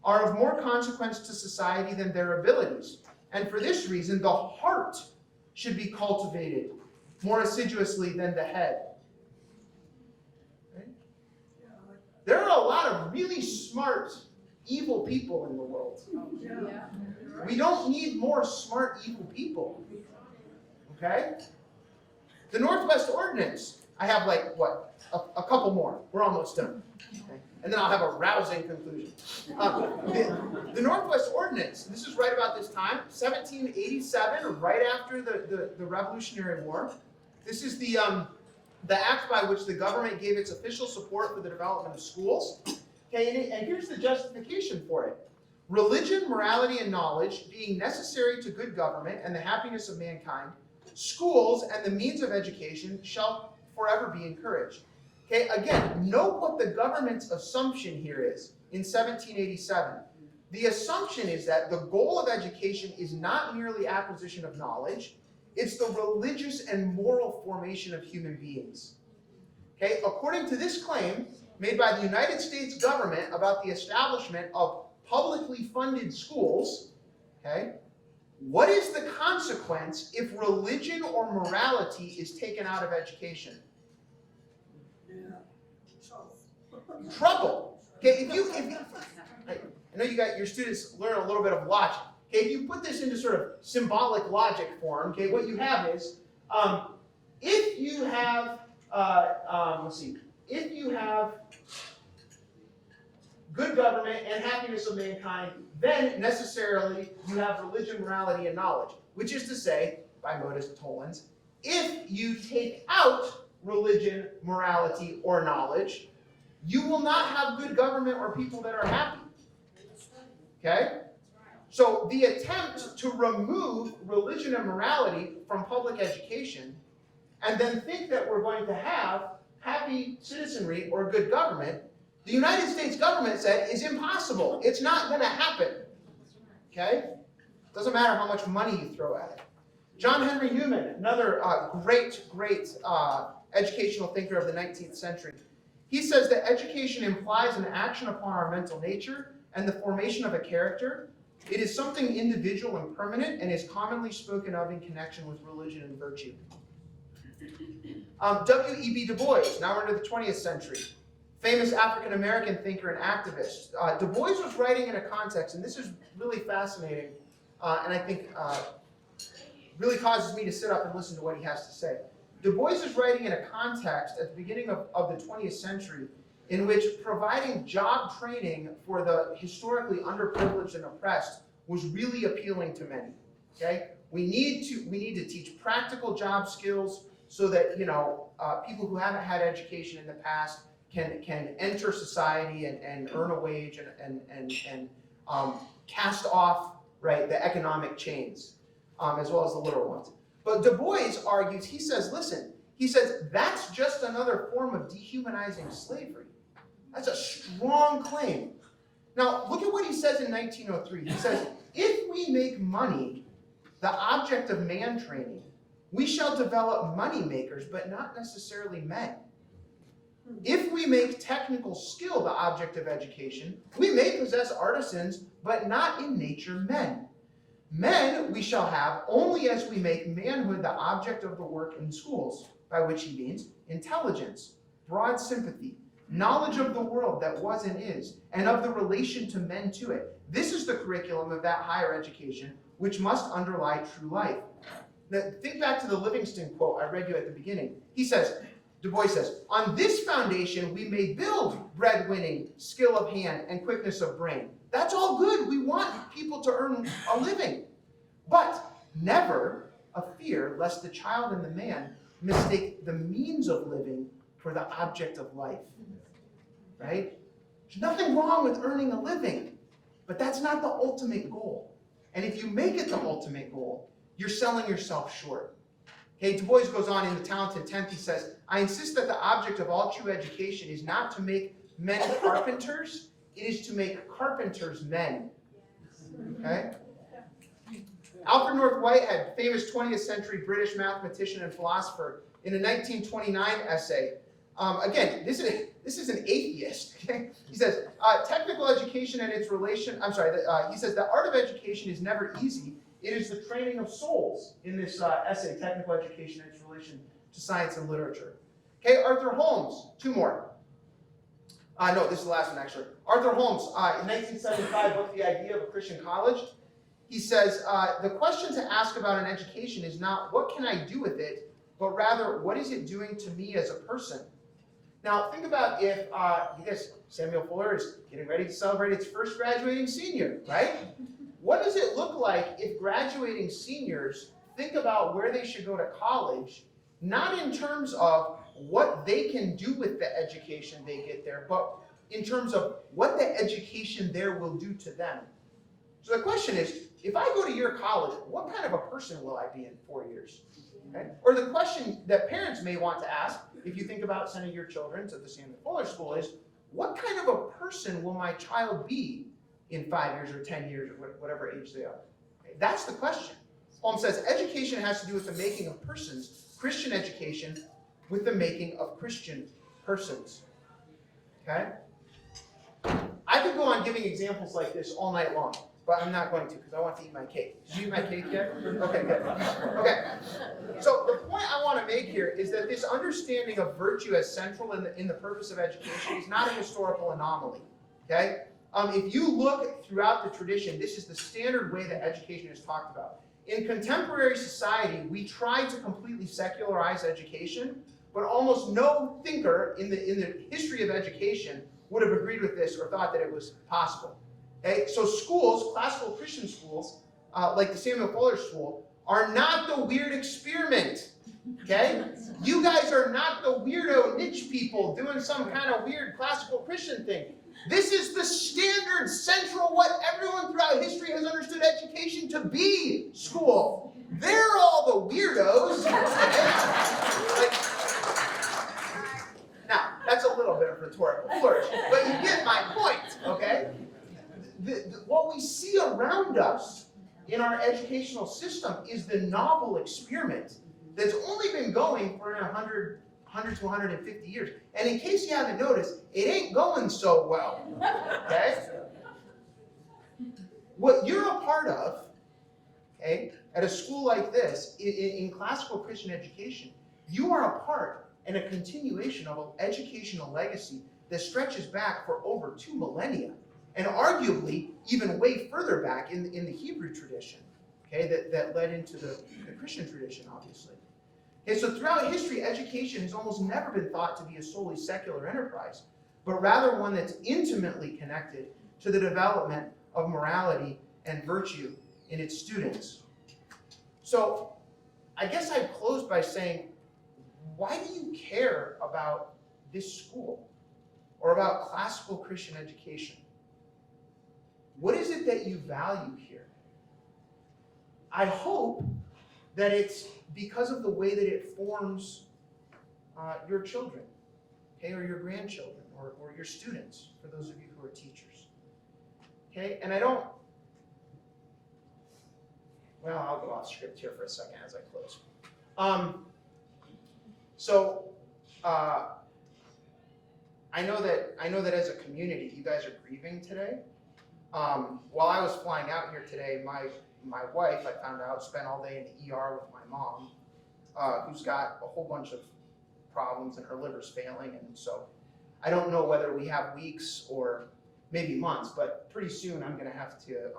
are of more consequence to society than their abilities. And for this reason, the heart should be cultivated more assiduously than the head. Right? There are a lot of really smart, evil people in the world. Yeah. We don't need more smart, evil people. Okay? The Northwest Ordinance, I have like, what, a couple more. We're almost done. Okay? And then I'll have a rousing conclusion. The Northwest Ordinance, this is right about this time, 1787, right after the Revolutionary War. This is the act by which the government gave its official support for the development of schools. Okay, and here's the justification for it. Religion, morality, and knowledge being necessary to good government and the happiness of mankind, schools and the means of education shall forever be encouraged. Okay, again, note what the government's assumption here is in 1787. The assumption is that the goal of education is not merely acquisition of knowledge, it's the religious and moral formation of human beings. Okay, according to this claim made by the United States government about the establishment of publicly funded schools, okay, what is the consequence if religion or morality is taken out of education? Trouble. Okay, I know you got your students learn a little bit of logic. Okay, if you put this into sort of symbolic logic form, okay, what you have is, if you have, if you have good government and happiness of mankind, then necessarily you have religion, morality, and knowledge. Which is to say, by modus tollens, if you take out religion, morality, or knowledge, you will not have good government or people that are happy. Okay? So the attempt to remove religion and morality from public education and then think that we're going to have happy citizenry or good government, the United States government said is impossible. It's not going to happen. Okay? Doesn't matter how much money you throw at it. John Henry Newman, another great educational thinker of the 19th century, he says that education implies an action upon our mental nature and the formation of a character. It is something individual and permanent and is commonly spoken of in connection with religion and virtue. W.E.B. Du Bois, now we're into the 20th century, famous African-American thinker and activist. Du Bois was writing in a context, and this is really fascinating, and I think really causes me to sit up and listen to what he has to say. Du Bois is writing in a context at the beginning of the 20th century in which providing job training for the historically underprivileged and oppressed was really appealing to many. Okay, we need to teach practical job skills so that people who haven't had education in the past can enter society and earn a wage and cast off the economic chains, as well as the literal ones. But Du Bois argues, he says, that's just another form of dehumanizing slavery. That's a strong claim. Now, look at what he says in 1903. He says, if we make money the object of man training, we shall develop money makers, but not necessarily men. If we make technical skill the object of education, we may possess artisans, but not in nature men. Men we shall have only as we make manhood the object of the work in schools, by which he means intelligence, broad sympathy, knowledge of the world that was and is, and of the relation to men to it. This is the curriculum of that higher education, which must underlie true life. Now, think back to the Livingston quote I read you at the beginning. Du Bois says, on this foundation we may build breadwinning, skill of hand, and quickness of brain. That's all good. We want people to earn a living. But never a fear lest the child and the man mistake the means of living for the object of life. Right? There's nothing wrong with earning a living, but that's not the ultimate goal. And if you make it the ultimate goal, you're selling yourself short. Okay, Du Bois goes on in The Talented Tenth, he says, I insist that the object of all true education is not to make men carpenters, it is to make carpenters men. Okay? Alfred North Whitehead, famous 20th century British mathematician and philosopher, in a 1929 essay, again, this is an atheist. Okay? He says, technical education and its relation, he says, the art of education is never easy. It is the training of souls in this essay, technical education and its relation to science and literature. Okay, Arthur Holmes, two more. No, this is the last one actually. Arthur Holmes, in 1975, wrote The Idea of a Christian College. He says, the question to ask about an education is not what can I do with it, but rather what is it doing to me as a person? Now, think about if, Samuel Fuller is getting ready to celebrate its first graduating senior, right? What does it look like if graduating seniors think about where they should go to college, not in terms of what they can do with the education they get there, but in terms of what the education there will do to them? So the question is, if I go to your college, what kind of a person will I be in 4 years? Okay? Or the question that parents may want to ask, if you think about sending your children to the Samuel Fuller School, is what kind of a person will my child be in 5 years or 10 years or whatever age they are? Okay? That's the question. Holmes says education has to do with the making of persons, Christian education with the making of Christian persons. Okay? I could go on giving examples like this all night long, but I'm not going to because I want to eat my cake. Did you eat my cake yet? Okay, good. Okay. So the point I want to make here is that this understanding of virtue as central in the purpose of education is not a historical anomaly. Okay? If you look throughout the tradition, this is the standard way that education is talked about. In contemporary society, we try to completely secularize education, but almost no thinker in the history of education would have agreed with this or thought that it was possible. Okay? So schools, classical Christian schools, like the Samuel Fuller School, are not the weird experiment. Okay? You guys are not the weirdo niche people doing some kind of weird classical Christian thing. This is the standard, central, what everyone throughout history has understood education to be, school. They're all the weirdos. Now, that's a little bit of rhetorical flourish, but you get my point, okay? What we see around us in our educational system is the novel experiment that's only been going for 100 to 150 years. And in case you haven't noticed, it ain't going so well, okay? What you're a part of, okay, at a school like this, in classical Christian education, you are a part and a continuation of an educational legacy that stretches back for over 2 millennia, and arguably even way further back in the Hebrew tradition, okay, that led into the Christian tradition, obviously. Okay, so throughout history, education has almost never been thought to be a solely secular enterprise, but rather one that's intimately connected to the development of morality and virtue in its students. So I guess I'd close by saying, why do you care about this school or about classical Christian education? What is it that you value here? I hope that it's because of the way that it forms your children, okay, or your grandchildren, or your students, for those of you who are teachers. Okay, and I'll go off script here for a second as I close. I know that as a community, you guys are grieving today. While I was flying out here today, my wife, I found out, spent all day in the ER with my mom, who's got a whole bunch of problems and her liver's failing, and so I don't know whether we have weeks or maybe months, but pretty soon I'm going to have to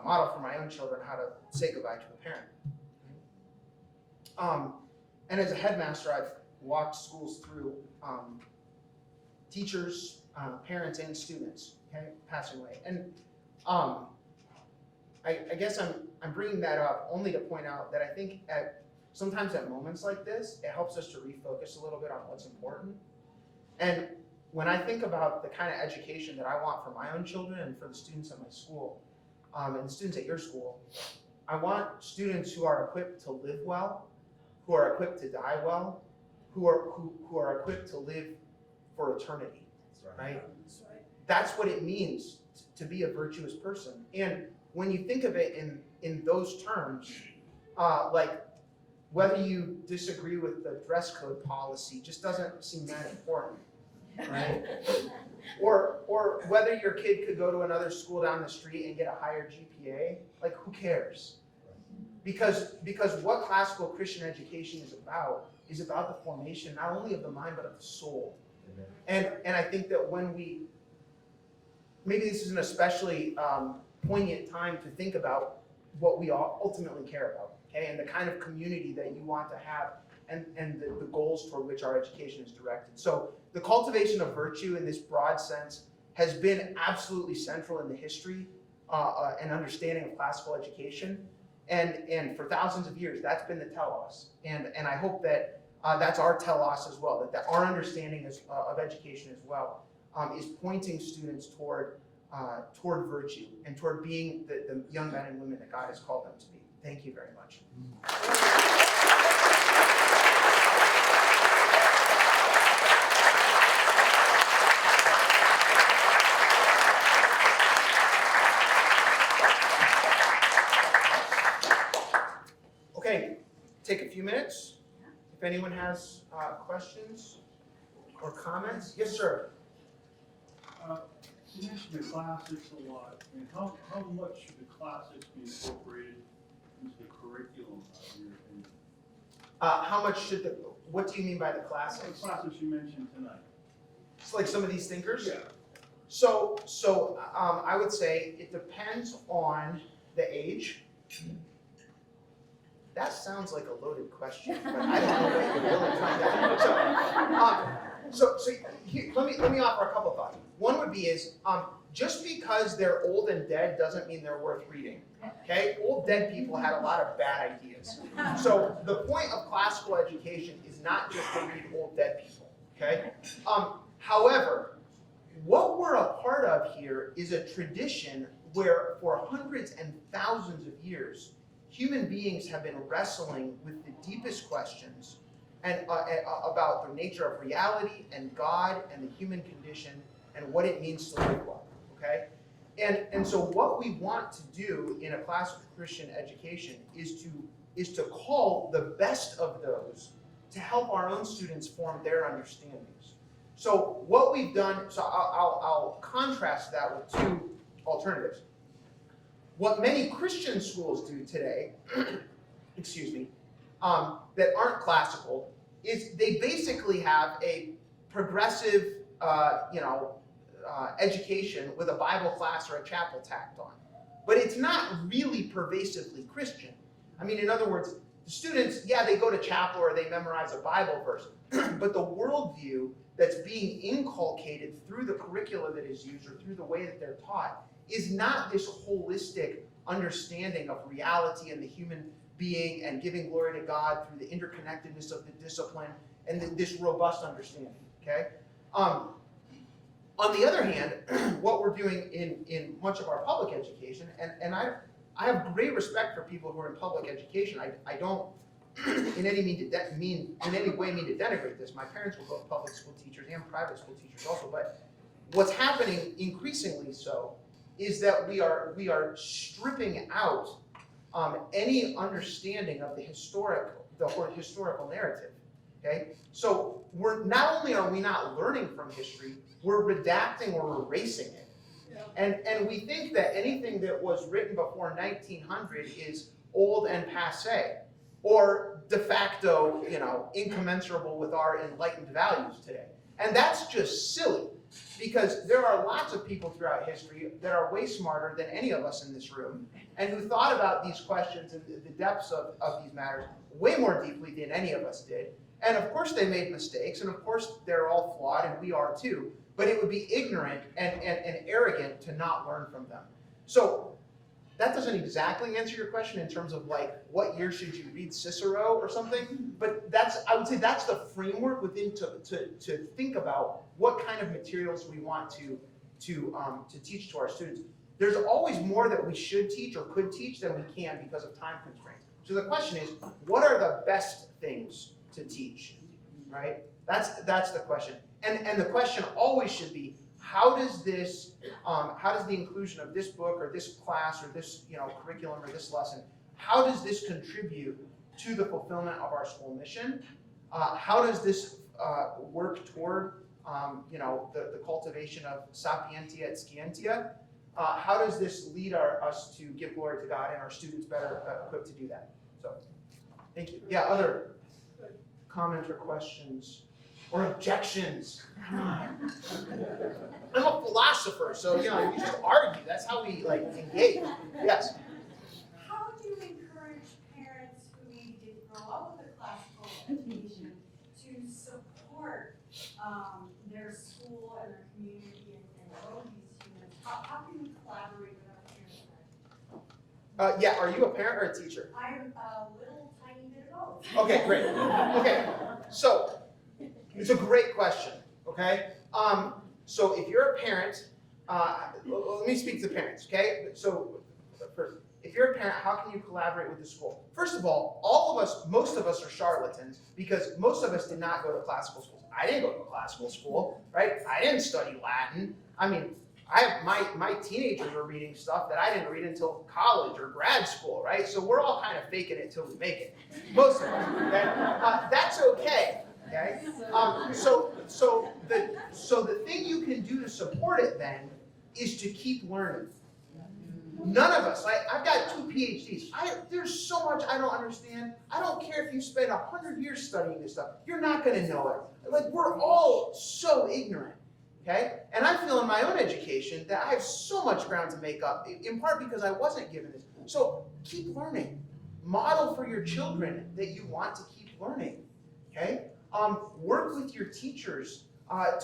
model for my own children how to say goodbye to a parent. And as a headmaster, I've walked schools through teachers, parents, and students, okay, passing away. And I guess I'm bringing that up only to point out that I think sometimes at moments like this, it helps us to refocus a little bit on what's important. And when I think about the kind of education that I want for my own children and for the students at my school, and the students at your school, I want students who are equipped to live well, who are equipped to die well, who are equipped to live for eternity, right? That's right. That's what it means to be a virtuous person. And when you think of it in those terms, like whether you disagree with the dress code policy just doesn't seem that important, right? Or whether your kid could go to another school down the street and get a higher GPA, like who cares? Because what classical Christian education is about the formation not only of the mind but of the soul. And I think that when maybe this is an especially poignant time to think about what we all ultimately care about, okay, and the kind of community that you want to have, and the goals toward which our education is directed. So the cultivation of virtue in this broad sense has been absolutely central in the history and understanding of classical education, and for thousands of years that's been the telos, and I hope that that's our telos as well, that our understanding of education as well is pointing students toward virtue and toward being the young men and women that God has called them to be. Thank you very much. Okay, take a few minutes. If anyone has questions or comments. Yes, sir. You mentioned the classics a lot. I mean, how much should the classics be incorporated into the curriculum, in your opinion? How much should what do you mean by the The classics? classics you mentioned tonight. It's like some of these thinkers? Yeah. So I would say it depends on the age. That sounds like a loaded question, but I don't know what you're really trying to. So here, let me offer a couple thoughts. One would be just because they're old and dead doesn't mean they're worth reading. Okay, old dead people had a lot of bad ideas. So the point of classical education is not just to read old dead people. Okay. However, what we're a part of here is a tradition where for hundreds and thousands of years, human beings have been wrestling with the deepest questions and about the nature of reality and God and the human condition and what it means to live well. Okay, and so what we want to do in a classical Christian education is to call the best of those to help our own students form their understandings. So what we've done, so I'll contrast that with two alternatives. What many Christian schools do today, excuse me, that aren't classical, is they basically have a progressive, education with a Bible class or a chapel tacked on. But it's not really pervasively Christian. I mean, in other words, the students, yeah, they go to chapel or they memorize a Bible verse, but the worldview that's being inculcated through the curricula that is used or through the way that they're taught is not this holistic understanding of reality and the human being and giving glory to God through the interconnectedness of the discipline and this robust understanding, okay? On the other hand, what we're doing in much of our public education, and I have great respect for people who are in public education. I don't in any way mean to denigrate this. My parents were both public school teachers and private school teachers also, but what's happening increasingly so is that we are stripping out any understanding of the historical narrative. Okay, so we're not only are we not learning from history, we're redacting or erasing it. And we think that anything that was written before 1900 is old and passé, or de facto, incommensurable with our enlightened values today. And that's just silly, because there are lots of people throughout history that are way smarter than any of us in this room, and who thought about these questions and the depths of these matters way more deeply than any of us did. And of course they made mistakes, and of course they're all flawed, and we are too. But it would be ignorant and arrogant to not learn from them. So that doesn't exactly answer your question in terms of like what year should you read Cicero or something. But I would say that's the framework within to think about what kind of materials we want to teach to our students. there's always more that we should teach or could teach than we can because of time constraints. So the question is, what are the best things to teach, right? That's the question. And the question always should be, how does the inclusion of this book or this class or this curriculum or this lesson, how does this contribute to the fulfillment of our school mission? How does this work toward the cultivation of sapientia et scientia? How does this lead us to give glory to God and our students better equipped to do that? So, thank you. Yeah, other comments or questions or objections? Come on. I'm a philosopher, so you just argue. That's how we engage. Yes. How do you encourage parents who maybe didn't grow up with a classical education to support their school and their community and grow these humans? How can you collaborate with other parents? Yeah, are you a parent or a teacher? I'm a little tiny bit of both. Okay, great. Okay, so it's a great question. Okay, so if you're a parent, let me speak to parents. Okay, so first, if you're a parent, how can you collaborate with the school? First of all most of us are charlatans because most of us did not go to classical schools. I didn't go to classical school, right? I didn't study Latin. I mean, my teenagers were reading stuff that I didn't read until college or grad school, right? So we're all kind of faking it till we make it. Most of us, okay? That's okay, okay? So the thing you can do to support it then is to keep learning. None of us, I've got 2 PhDs. There's so much I don't understand. I don't care if you spend 100 years studying this stuff. You're not going to know it. We're all so ignorant. Okay? And I feel in my own education that I have so much ground to make up, in part because I wasn't given this. So keep learning. Model for your children that you want to keep learning. Okay? Work with your teachers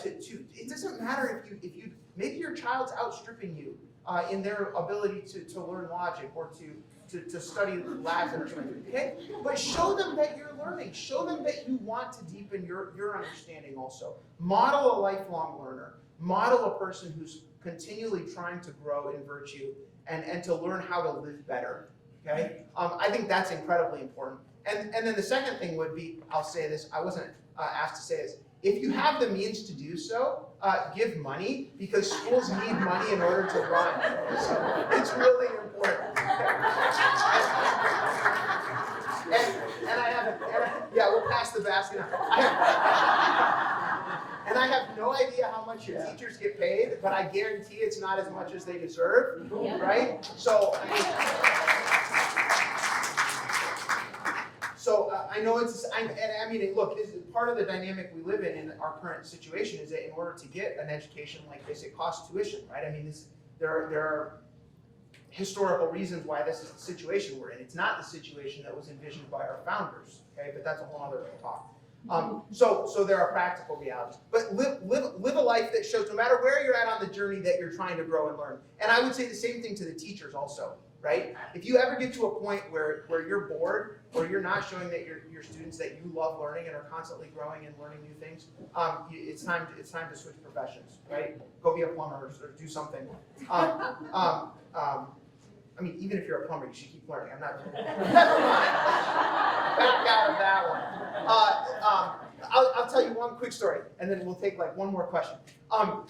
it doesn't matter if you maybe your child's outstripping you in their ability to learn logic or to study Latin or something. Okay? But show them that you're learning. Show them that you want to deepen your understanding also. Model a lifelong learner. Model a person who's continually trying to grow in virtue and to learn how to live better. Okay? I think that's incredibly important. And then the second thing would be, I'll say this, I wasn't asked to say this, if you have the means to do so, give money, because schools need money in order to run. So it's really important. Yeah, we'll pass the basket. And I have no idea how much your teachers get paid, but I guarantee it's not as much as they deserve, right? So, I know look, this is part of the dynamic we live in our current situation is that in order to get an education like this, it costs tuition, right? I mean, there are historical reasons why this is the situation we're in. It's not the situation that was envisioned by our founders, okay? But that's a whole other talk. So there are practical realities. But live a life that shows no matter where you're at on the journey that you're trying to grow and learn. And I would say the same thing to the teachers also, right? If you ever get to a point where you're bored or you're not showing that your students that you love learning and are constantly growing and learning new things, it's time to switch professions, right? Go be a plumber or do something. I mean, even if you're a plumber, you should keep learning. I'm not. Never mind. Back out of that one. I'll tell you one quick story, and then we'll take one more question. One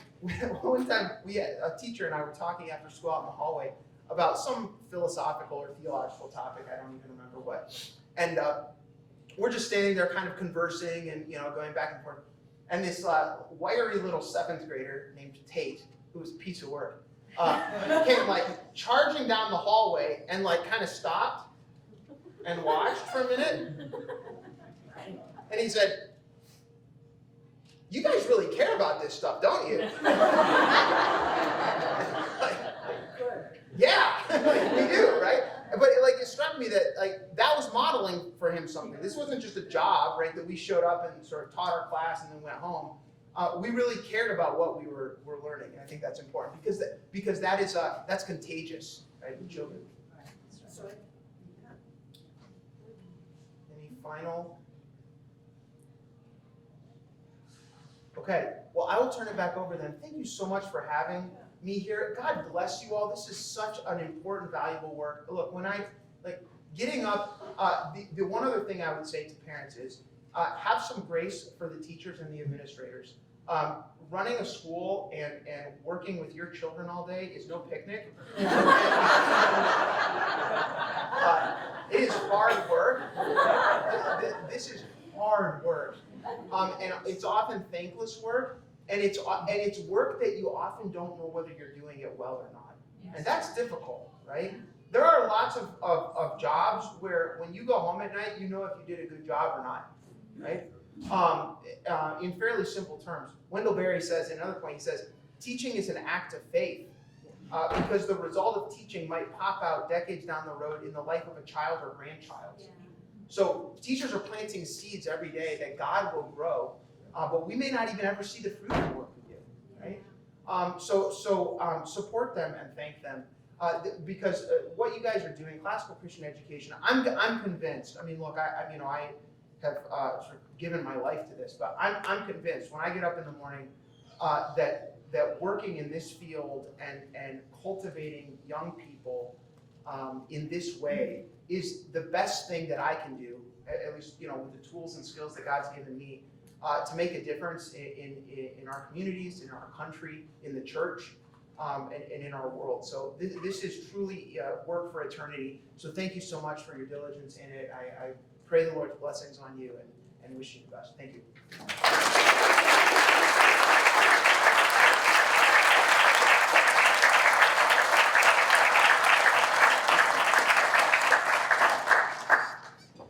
time, a teacher and I were talking after school out in the hallway about some philosophical or theological topic. I don't even remember what. And we're just standing there, kind of conversing and going back and forth. And this wiry little 7th grader named Tate, who was a piece of work, came charging down the hallway and kind of stopped and watched for a minute. And he said, "You guys really care about this stuff, don't you?" Yeah, we do, right? But it struck me that that was modeling for him something. This wasn't just a job, right? That we showed up and sort of taught our class and then went home. We really cared about what we were learning, and I think that's important because that's contagious, right, with children. Any final? Okay. Well, I will turn it back over then. Thank you so much for having me here. God bless you all. This is such an important, valuable work. Look, when I, getting up, the one other thing I would say to parents is, have some grace for the teachers and the administrators. Running a school and working with your children all day is no picnic. It is hard work. This is hard work. And it's often thankless work, and it's work that you often don't know whether you're doing it well or not. And that's difficult, right? There are lots of jobs where when you go home at night, you know if you did a good job or not, right? In fairly simple terms, Wendell Berry says, at another point, he says, teaching is an act of faith. Because the result of teaching might pop out decades down the road in the life of a child or grandchild. Yeah. So teachers are planting seeds every day that God will grow, but we may not even ever see the fruit of the work we do, right? So support them and thank them, because what you guys are doing, classical Christian education, I'm convinced. I mean, look, I have sort of given my life to this, but I'm convinced when I get up in the morning that working in this field and cultivating young people in this way is the best thing that I can do, at least with the tools and skills that God's given me, to make a difference in our communities, in our country, in the church, and in our world. So this is truly work for eternity. So thank you so much for your diligence in it. I pray the Lord's blessings on you and wish you the best. Thank you.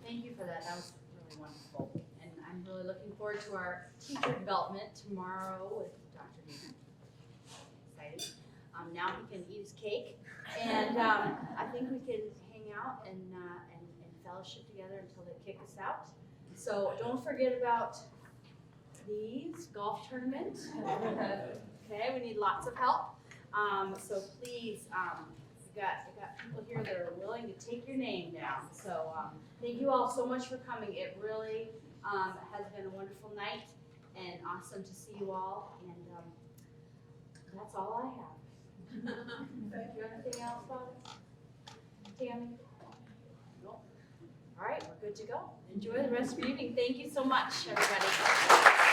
Thank you for that. That was really wonderful. And I'm really looking forward to our teacher development tomorrow with Dr. Newman. Excited. Now he can eat his cake. And I think we can hang out and fellowship together until they kick us out. So don't forget about these golf tournament. Okay, we need lots of help. So please, we got people here that are willing to take your name down. So thank you all so much for coming. It really has been a wonderful night and awesome to see you all. And that's all I have. Thank Do you have anything else, Father? Tammy? Nope. All right, we're good to go. Enjoy the rest of your evening. Thank you so much, everybody.